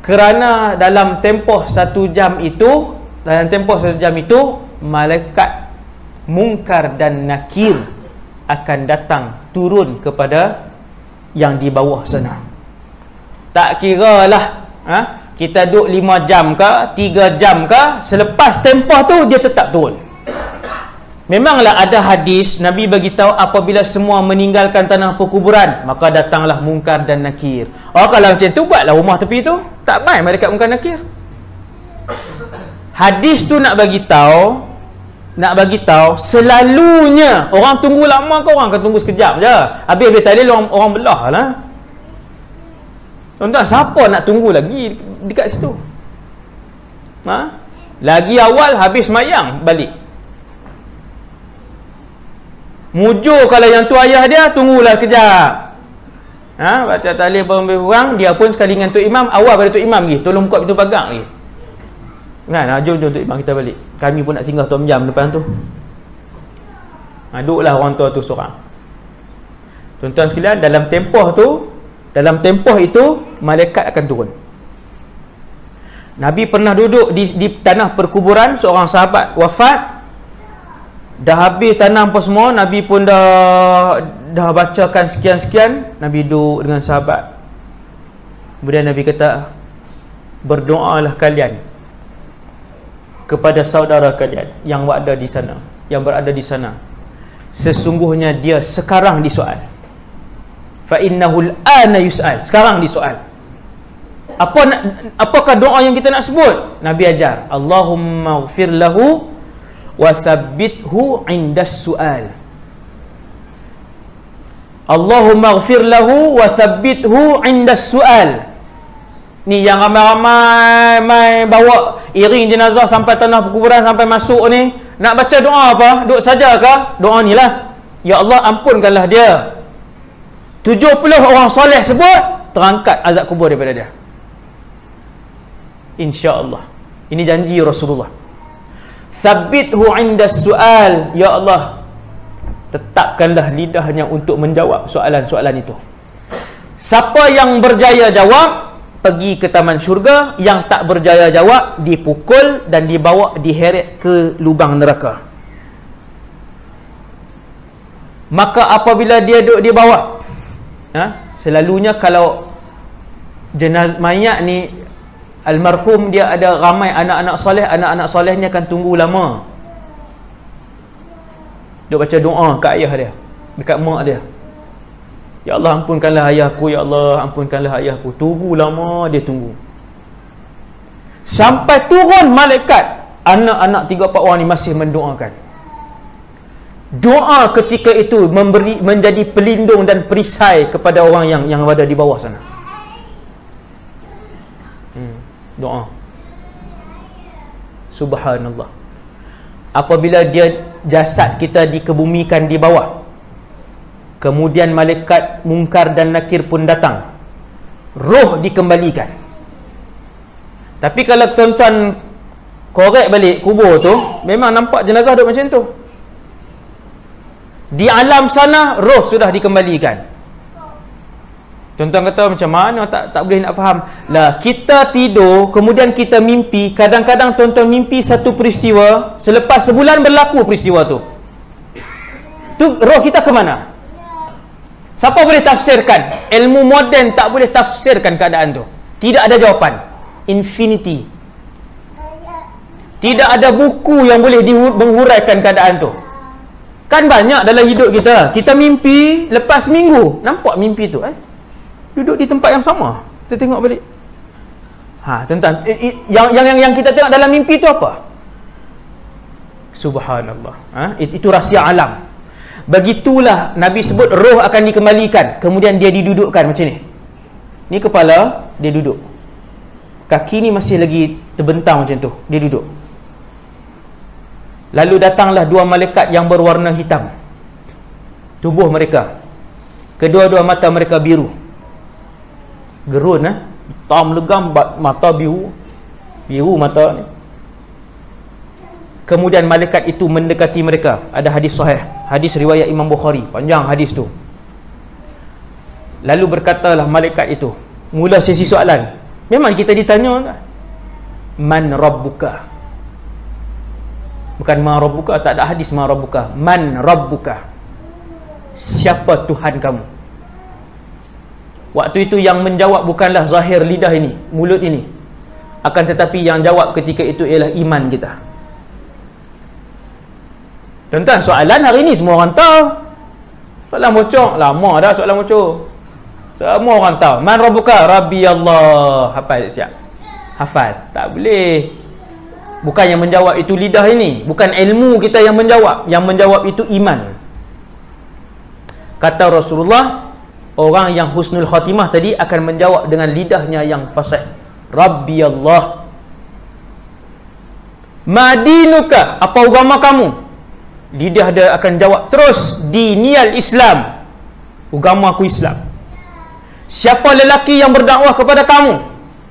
Kerana dalam tempoh 1 jam itu, malaikat Munkar dan Nakir akan datang turun kepada yang di bawah sana. Tak kira lah kita duduk 5 jam ke 3 jam ke, selepas tempoh tu dia tetap turun. Memanglah ada hadis Nabi bagi tahu apabila semua meninggalkan tanah perkuburan, maka datanglah Munkar dan Nakir. Kalau macam tu, buatlah rumah tepi tu, tak main malaikat Munkar Nakir. Hadis tu nak bagi tahu selalunya orang tunggu lama ke orang akan tunggu sekejap je. Habis tadi orang belah lah. Tuan-tuan, siapa nak tunggu lagi dekat situ? Lagi awal habis mayang balik. Mujur kalau yang tu ayah dia, tunggulah kejap. Baca tahlil berang, dia pun sekali dengan Tok Imam, awal pada Tok Imam lagi, tolong buka pintu pagar lagi. Kan, jom Tok Imam kita balik. Kami pun nak singgah 2 jam depan tu. Duduklah orang tua tu seorang. Tuan-tuan sekalian, dalam tempoh itu malaikat akan turun. Nabi pernah duduk di tanah perkuburan, seorang sahabat wafat. Dah habis tanam apa semua, Nabi pun dah bacakan sekian-sekian. Nabi duduk dengan sahabat. Kemudian Nabi kata, berdoalah kalian kepada saudara kalian yang berada di sana. Sesungguhnya dia sekarang disoal. Fa innahu al-ana yus'al. Sekarang disoal. Apakah doa yang kita nak sebut? Nabi ajar, Allahumma ighfir lahu wa thabbithu 'inda as-su'al. Allahumma ighfir lahu wa thabbithu 'inda as-su'al. Ni yang ramai-ramai bawa iring jenazah sampai tanah perkuburan, sampai masuk ni, nak baca doa apa? Duk saja ke? Doa ni lah, ya Allah ampunkanlah dia. 70 orang soleh sebut, terangkat azab kubur daripada dia, insya-Allah. Ini janji Rasulullah. Thabbithu 'inda as-su'al, ya Allah tetapkanlah lidahnya untuk menjawab soalan-soalan itu. Siapa yang berjaya jawab, pergi ke taman syurga. Yang tak berjaya jawab, dipukul dan dibawa, diheret ke lubang neraka. Maka apabila dia duduk di bawah, selalunya kalau jenazah mayat ni, almarhum dia ada ramai anak-anak soleh, anak-anak solehnya akan tunggu lama. Dia baca doa kat ayah dia, dekat mak dia. Ya Allah ampunkanlah ayahku, ya Allah ampunkanlah ayahku. Tunggu lama dia tunggu. Sampai turun malaikat, anak-anak 3-4 orang ni masih mendoakan. Doa ketika itu menjadi pelindung dan perisai kepada orang yang ada di bawah sana. Doa. Subhanallah. Apabila jasad kita dikebumikan di bawah, kemudian malaikat Munkar dan Nakir pun datang, roh dikembalikan. Tapi kalau tuan-tuan korek balik kubur tu, memang nampak jenazah duduk macam tu. Di alam sana roh sudah dikembalikan. Tuan-tuan kata macam mana tak boleh nak faham. Lah kita tidur, kemudian kita mimpi. Kadang-kadang tuan-tuan mimpi satu peristiwa, selepas sebulan berlaku peristiwa tu. Tu roh kita ke mana? Siapa boleh tafsirkan? Ilmu moden tak boleh tafsirkan keadaan tu. Tidak ada jawapan. Infinity. Tidak ada buku yang boleh menghuraikan keadaan tu. Kan banyak dalam hidup kita. Kita mimpi, lepas minggu nampak mimpi tu duduk di tempat yang sama. Kita tengok balik. Tuan-tuan, yang kita tengok dalam mimpi tu apa? Subhanallah. Itu rahsia alam. Begitulah Nabi sebut roh akan dikembalikan, kemudian dia didudukkan macam ni. Ni kepala, dia duduk. Kaki ni masih lagi terbentang macam tu, dia duduk. Lalu datanglah 2 malaikat yang berwarna hitam. Tubuh mereka, kedua-dua mata mereka biru. Gerun hitam legam, mata biru. Biru mata ni. Kemudian malaikat itu mendekati mereka. Ada hadis sahih, hadis riwayat Imam Bukhari, panjang hadis tu. Lalu berkatalah malaikat itu, mula sesi soalan. Memang kita ditanya, man rabbuka? Bukan ma rabbuka, tak ada hadis ma rabbuka. Man rabbuka? Siapa Tuhan kamu? Waktu itu yang menjawab bukanlah zahir lidah ini, mulut ini, akan tetapi yang jawab ketika itu ialah iman kita. Tuan-tuan, soalan hari ni semua orang tahu. Soalan bocor, lama dah soalan bocor. Semua orang tahu. Man rabbuka? Rabbi Allah. Hafal siap? Hafal. Tak boleh. Bukan yang menjawab itu lidah ini, bukan ilmu kita yang menjawab. Yang menjawab itu iman. Kata Rasulullah, orang yang husnul khatimah tadi akan menjawab dengan lidahnya yang fasih. Rabbi Allah. Madinuka? Apa agama kamu? Lidah dia akan jawab terus, diniyal Islam. Agama aku Islam. Siapa lelaki yang berdakwah kepada kamu?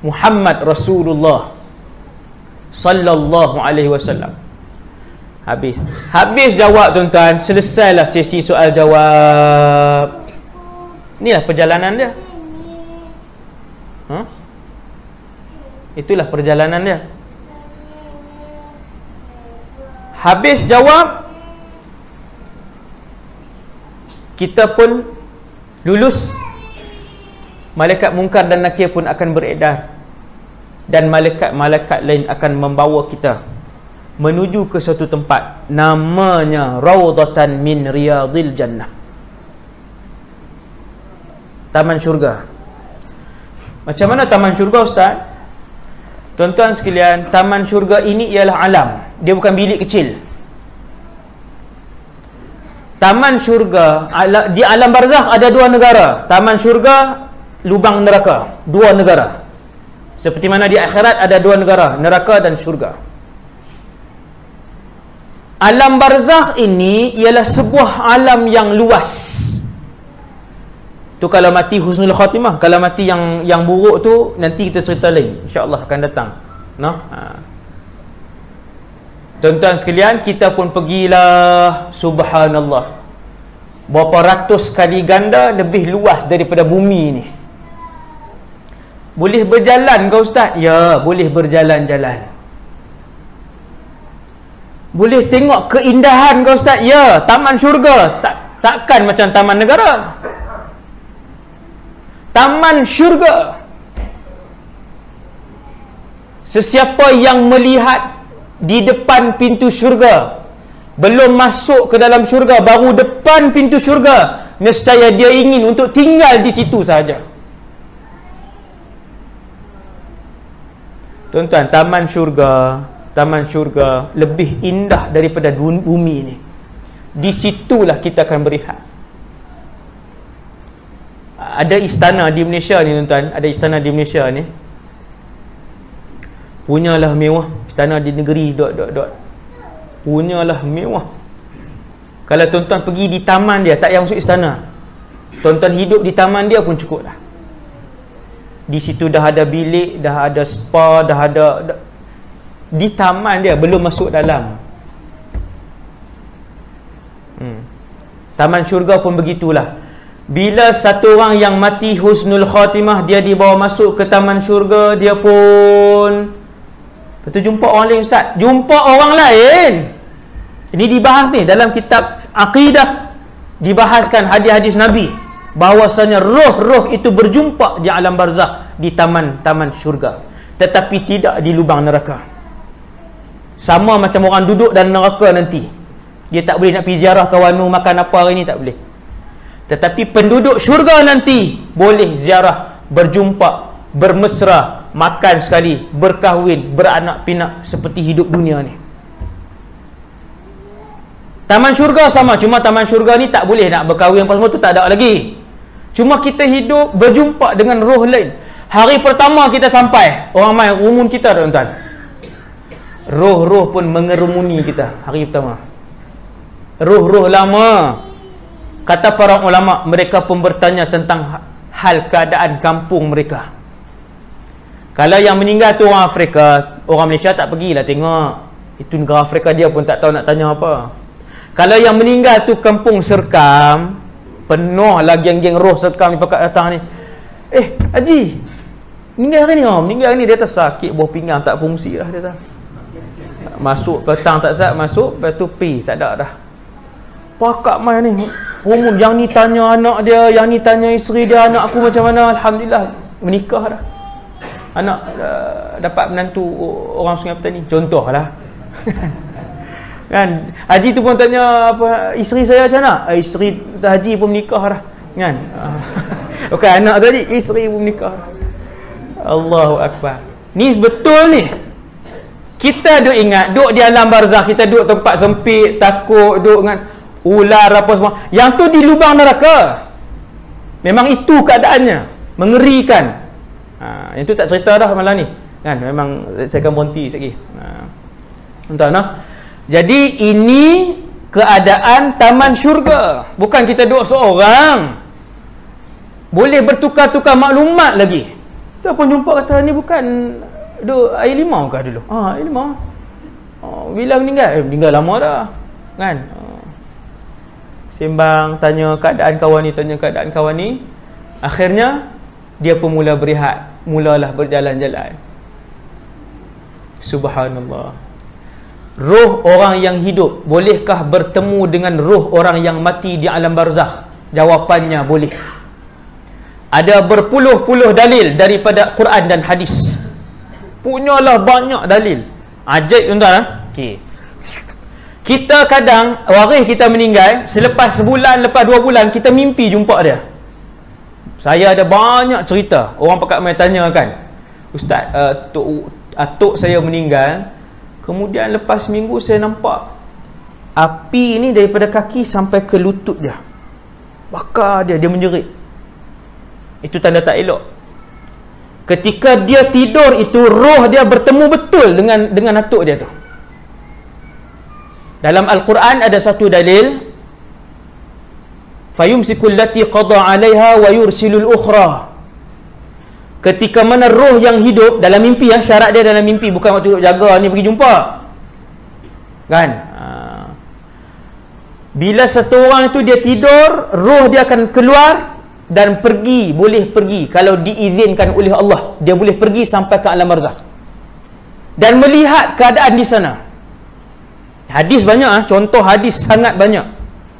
Muhammad Rasulullah sallallahu alaihi wasallam. Habis jawab tuan-tuan, selesailah sesi soal jawab. Inilah perjalanan dia. Itulah perjalanan dia. Habis jawab, kita pun lulus. Malaikat Munkar dan Nakir pun akan beredar, dan malaikat-malaikat lain akan membawa kita menuju ke satu tempat, namanya Raudhatan min Riyadil Jannah, taman syurga. Macam mana taman syurga, Ustaz? Tuan-tuan sekalian, taman syurga ini ialah alam. Dia bukan bilik kecil. Taman syurga, di alam barzakh ada 2 negara. Taman syurga, lubang neraka, 2 negara. Seperti mana di akhirat ada 2 negara, neraka dan syurga. Alam barzakh ini ialah sebuah alam yang luas. Tu kalau mati husnul khatimah. Kalau mati yang buruk tu nanti kita cerita lain, insya-Allah akan datang. Tuan-tuan sekalian, kita pun pergilah. Subhanallah, berapa ratus kali ganda lebih luas daripada bumi ni. Boleh berjalan ke Ustaz? Ya, boleh berjalan-jalan. Boleh tengok keindahan ke Ustaz? Ya, taman syurga. Takkan macam taman negara. Taman syurga. Sesiapa yang melihat di depan pintu syurga, belum masuk ke dalam syurga, baru depan pintu syurga, nescaya dia ingin untuk tinggal di situ saja. Tuan-tuan, taman syurga lebih indah daripada bumi ini. Di situlah kita akan berehat. Ada istana di Malaysia ni tuan-tuan, ada istana di Malaysia ni. Punyalah mewah, istana di negeri punyalah mewah. Kalau tuan-tuan pergi di taman dia, tak payah masuk istana. Tuan-tuan hidup di taman dia pun cukup dah. Di situ dah ada bilik, dah ada spa, dah ada di taman dia, belum masuk dalam. Taman syurga pun begitulah. Bila satu orang yang mati husnul khatimah, dia dibawa masuk ke taman syurga, dia pun lepas tu jumpa orang lain. Ustaz, jumpa orang lain. Ini dibahas ni dalam kitab akidah, dibahaskan hadis-hadis Nabi bahawasanya roh-roh itu berjumpa di alam barzakh, di taman-taman syurga, tetapi tidak di lubang neraka. Sama macam orang duduk dalam neraka nanti, dia tak boleh nak pergi ziarah kawan makan apa hari ni, tak boleh. Tetapi penduduk syurga nanti boleh ziarah, berjumpa, bermesra, makan sekali, berkahwin, beranak pinak seperti hidup dunia ni. Taman syurga sama, cuma taman syurga ni tak boleh nak berkahwin apa semua tu, tak ada lagi. Cuma kita hidup berjumpa dengan roh lain. Hari pertama kita sampai, orang main rumun kita tuan-tuan, roh-roh pun mengerumuni kita hari pertama. Roh-roh lama, kata para ulama, mereka pun bertanya tentang hal keadaan kampung mereka. Kalau yang meninggal tu orang Afrika, orang Malaysia tak pergilah tengok, itu negara Afrika, dia pun tak tahu nak tanya apa. Kalau yang meninggal tu kampung Serkam, penuh lah geng-geng roh Serkam ni pakat datang ni. Haji, meninggal hari ni, meninggal hari ni, dia tak sakit buah pinggang, tak fungsi lah dia tak. Masuk petang tak sat, masuk, lepas tu pi, tak ada dah. Pakak main ni, rumun, yang ni tanya anak dia, yang ni tanya isteri dia, anak aku macam mana, alhamdulillah menikah dah. Anak dapat menantu orang Sungai Petani, contoh lah. Kan haji tu pun tanya apa, isteri saya macam mana, isteri haji pun menikah dah, kan. Bukan anak tu haji, isteri pun menikah. Allahu akbar. Ni betul ni. Kita duk ingat duk di alam barzakh, kita duk tempat sempit, takut, duk dengan ular apa semua, yang tu di lubang neraka. Memang itu keadaannya, mengerikan. Yang tu tak cerita dah malam ni, kan. Memang saya akan berhenti sekejap lagi. Entah nah. Jadi ini keadaan taman syurga. Bukan kita duduk seorang, boleh bertukar-tukar maklumat lagi. Kita pun jumpa kata ni bukan duduk air limau kah dulu? Air limau. Bila meninggal? Meninggal lama dah, kan. Sembang, tanya keadaan kawan ni, tanya keadaan kawan ni. Akhirnya dia pun mula berehat, mulalah berjalan-jalan. Subhanallah. Roh orang yang hidup bolehkah bertemu dengan roh orang yang mati di alam barzakh? Jawapannya boleh. Ada berpuluh-puluh dalil daripada Quran dan hadis. Punyalah banyak dalil. Ajaib tuan-tuan. Okey. Kita kadang waris kita meninggal, selepas sebulan, lepas 2 bulan kita mimpi jumpa dia. Saya ada banyak cerita. Orang pakat main tanya kan, Ustaz, atuk saya meninggal, kemudian lepas seminggu saya nampak api ni daripada kaki sampai ke lutut dia, bakar dia menjerit. Itu tanda tak elok. Ketika dia tidur itu, roh dia bertemu betul dengan atuk dia tu. Dalam Al-Quran ada satu dalil, fayumsikul lati qada 'alaiha wa yursilul ukhra. Ketika mana roh yang hidup dalam mimpi, syarat dia dalam mimpi, bukan waktu jaga ni pergi jumpa, kan. Bila seseorang itu dia tidur, roh dia akan keluar dan pergi, boleh pergi kalau diizinkan oleh Allah, dia boleh pergi sampai ke alam barzakh dan melihat keadaan di sana. Hadis banyak, contoh hadis sangat banyak.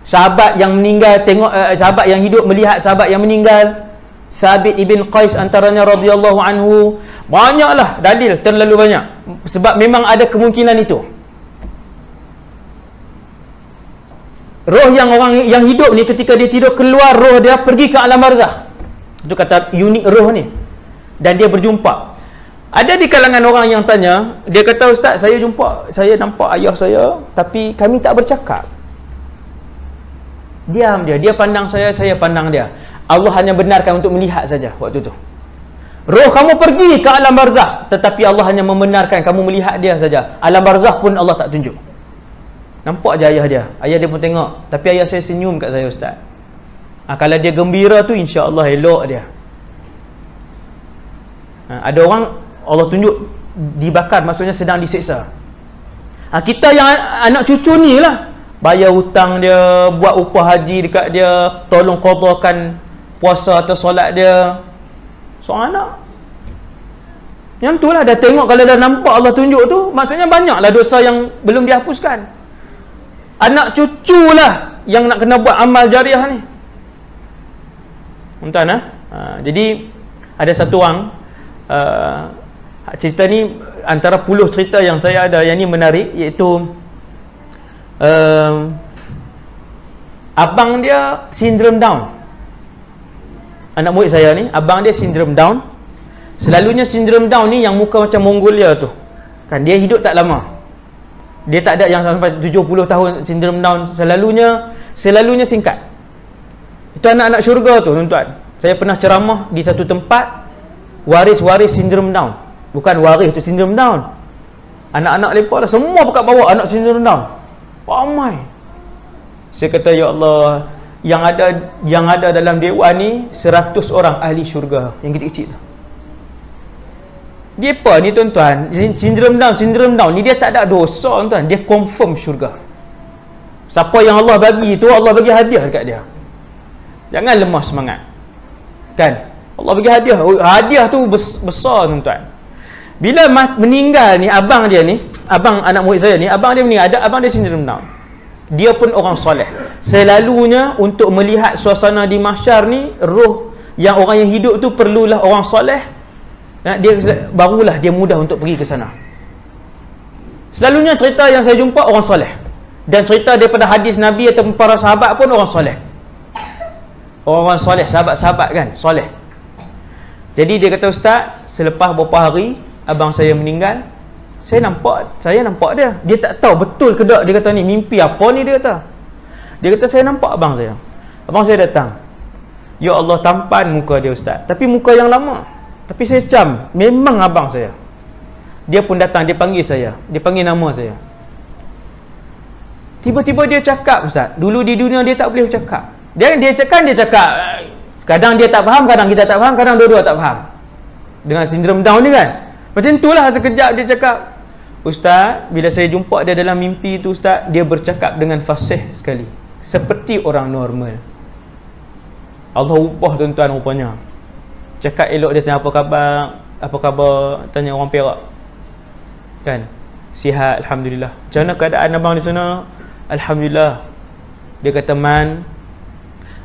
Sahabat yang meninggal tengok sahabat yang hidup melihat sahabat yang meninggal. Thabit ibn Qais antaranya radhiyallahu anhu. Banyaklah dalil, terlalu banyak, sebab memang ada kemungkinan itu. roh yang orang yang hidup ni ketika dia tidur keluar roh dia pergi ke alam barzakh. Itu kata unik roh ni. Dan dia berjumpa. Ada di kalangan orang yang tanya, dia kata, Ustaz, saya nampak ayah saya, tapi kami tak bercakap. Diam dia pandang saya pandang dia. Allah hanya benarkan untuk melihat saja waktu tu. Roh kamu pergi ke alam barzakh, tetapi Allah hanya membenarkan kamu melihat dia saja. Alam barzakh pun Allah tak tunjuk. Nampak je ayah dia. Ayah dia pun tengok, tapi ayah saya senyum kat saya, Ustaz. Kalau dia gembira tu, insya-Allah elok dia. Ada orang Allah tunjuk dibakar, maksudnya sedang diseksa. Kita yang anak cucu ni lah, bayar hutang dia, buat upah haji dekat dia, tolong qadakan puasa atau solat dia. Seorang anak yang tu lah, dah tengok, kalau dah nampak Allah tunjuk tu, maksudnya banyaklah dosa yang belum dihapuskan. Anak cucu lah yang nak kena buat amal jariah ni. Tuan-tuan, jadi ada satu orang, cerita ni antara puluh cerita yang saya ada, yang ni menarik, iaitu abang dia sindrom Down. Anak murid saya ni, abang dia sindrom Down. Selalunya sindrom Down ni yang muka macam Mongolia tu kan, dia hidup tak lama. Dia tak ada yang sampai 70 tahun sindrom Down. Selalunya singkat. Itu anak-anak syurga tu, tuan-tuan. Saya pernah ceramah di satu tempat, waris-waris sindrom Down. Bukan waris tu sindrom Down. Anak-anak lepas lah, semua pekat bawah anak sindrom Down. Ramai. Saya kata, ya Allah, yang ada dalam dewan ni 100 orang ahli syurga yang kecil-kecil tu. Dia apa ni, tuan-tuan? Sindrom Down ni dia tak ada dosa, tuan-tuan. Dia confirm syurga. Siapa yang Allah bagi tu, Allah bagi hadiah dekat dia. Jangan lemah semangat. Kan? Allah bagi hadiah. Hadiah tu besar, tuan-tuan. Bila meninggal ni, abang dia ni, abang anak murid saya ni, abang dia meninggal, abang dia sindrom Down. Dia pun orang soleh. Selalunya untuk melihat suasana di mahsyar ni, roh yang orang yang hidup tu perlulah orang soleh. Barulah dia mudah untuk pergi ke sana. Selalunya cerita yang saya jumpa orang soleh. Dan cerita daripada hadis Nabi atau para sahabat pun orang soleh. Orang soleh, sahabat-sahabat kan, soleh. Jadi dia kata, Ustaz, selepas beberapa hari abang saya meninggal, saya nampak dia. Dia tak tahu betul ke tak, dia kata ni mimpi apa ni, dia kata. Dia kata, saya nampak abang saya. Abang saya datang. Ya Allah, tampan muka dia, Ustaz. Tapi muka yang lama. Tapi saya cam, memang abang saya. Dia pun datang, dia panggil saya. Dia panggil nama saya. Tiba-tiba dia cakap, Ustaz. Dulu di dunia dia tak boleh bercakap. Dia cakap. Kadang dia tak faham, kadang kita tak faham, kadang dua-dua tak faham. Dengan sindrom Down ni kan. Macam itulah, sekejap dia cakap, Ustaz, bila saya jumpa dia dalam mimpi tu, Ustaz, dia bercakap dengan fasih sekali, seperti orang normal. Allah ubah, tuan-tuan, rupanya. Cakap elok, dia tanya apa khabar, tanya orang Perak kan, sihat, Alhamdulillah. Macam mana keadaan abang di sana? Alhamdulillah. Dia kata, Man,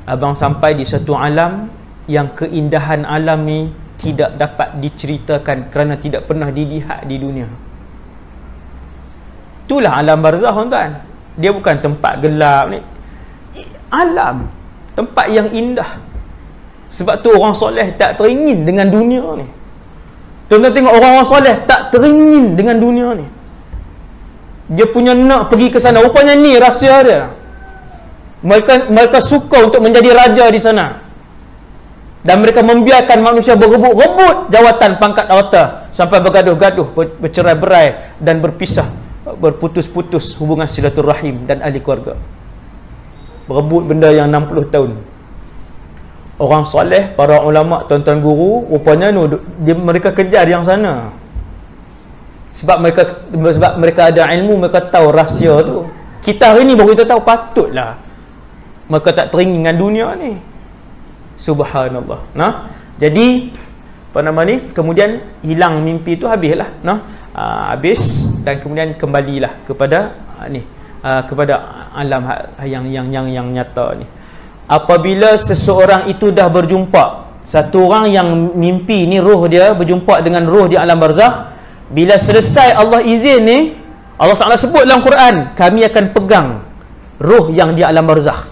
abang sampai di satu alam yang keindahan alam ni tidak dapat diceritakan kerana tidak pernah dilihat di dunia. Itulah alam barzakh, tuan-tuan. Dia bukan tempat gelap ni, alam, tempat yang indah. Sebab tu orang soleh tak teringin dengan dunia ni. Tuan-tuan tengok orang-orang soleh tak teringin dengan dunia ni. Dia punya nak pergi ke sana. Rupanya ni rahsia dia. Mereka suka untuk menjadi raja di sana. Dan mereka membiarkan manusia berebut-rebut jawatan pangkat harta sampai bergaduh-gaduh, bercerai-berai dan berpisah, berputus-putus hubungan silaturahim dan ahli keluarga. Berebut benda yang 60 tahun. Orang soleh, para ulama, tuan-tuan guru, rupanya mereka kejar yang sana. Sebab mereka ada ilmu, mereka tahu rahsia tu. Kita hari ni baru kita tahu, patutlah mereka tak teringin dengan dunia ni. Subhanallah. Jadi apa nama ni, kemudian hilang mimpi tu, habislah. Habis dan kemudian kembalilah kepada kepada alam yang nyata ni. Apabila seseorang itu dah berjumpa, satu orang yang mimpi ni, roh dia berjumpa dengan roh di alam barzakh, bila selesai Allah izin ni, Allah Ta'ala sebut dalam Quran, kami akan pegang ruh yang di alam barzakh.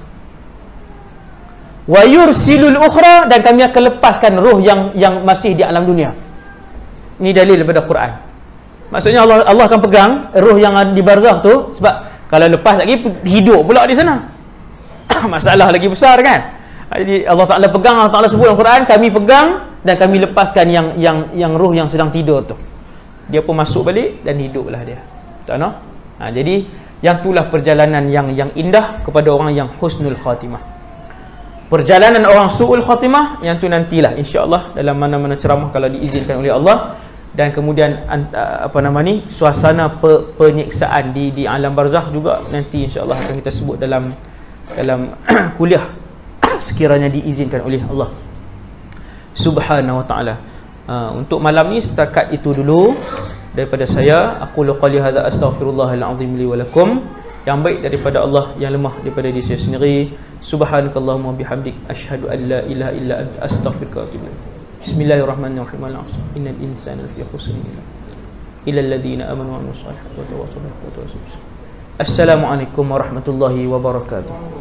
Wa yursilul ukhra, dan kami akan lepaskan ruh yang masih di alam dunia. Ini dalil daripada Quran. Maksudnya Allah akan pegang ruh yang di barzakh tu, sebab kalau lepas lagi hidup pula di sana. Masalah lagi besar kan. Jadi Allah Taala pegang, Allah Taala sebut dalam Quran, kami pegang dan kami lepaskan yang ruh yang sedang tidur tu. Dia pun masuk balik dan hiduplah dia. Tak no? Jadi yang itulah perjalanan yang indah kepada orang yang husnul khatimah. Perjalanan orang su'ul khatimah yang tu nantilah insya-Allah dalam mana-mana ceramah kalau diizinkan oleh Allah. Dan kemudian suasana penyiksaan di alam barzakh juga nanti insya-Allah akan kita sebut dalam kuliah sekiranya diizinkan oleh Allah Subhanahu wa taala. Untuk malam ni setakat itu dulu daripada saya. Aku qali hadza astaghfirullahal azim li wa lakum. Yang baik daripada Allah, yang lemah daripada diri saya sendiri. Subhanakallahumma bihamdik asyhadu an la ilaha illa anta astaghfiruka wa atubu ilaik. Bismillahirrahmanirrahim. Innal insana lafi khusr illa alladhina amanu wa amilus solihati wa tawassaw bil haqqi wa tawassaw bis sabr. Assalamualaikum warahmatullahi wabarakatuh.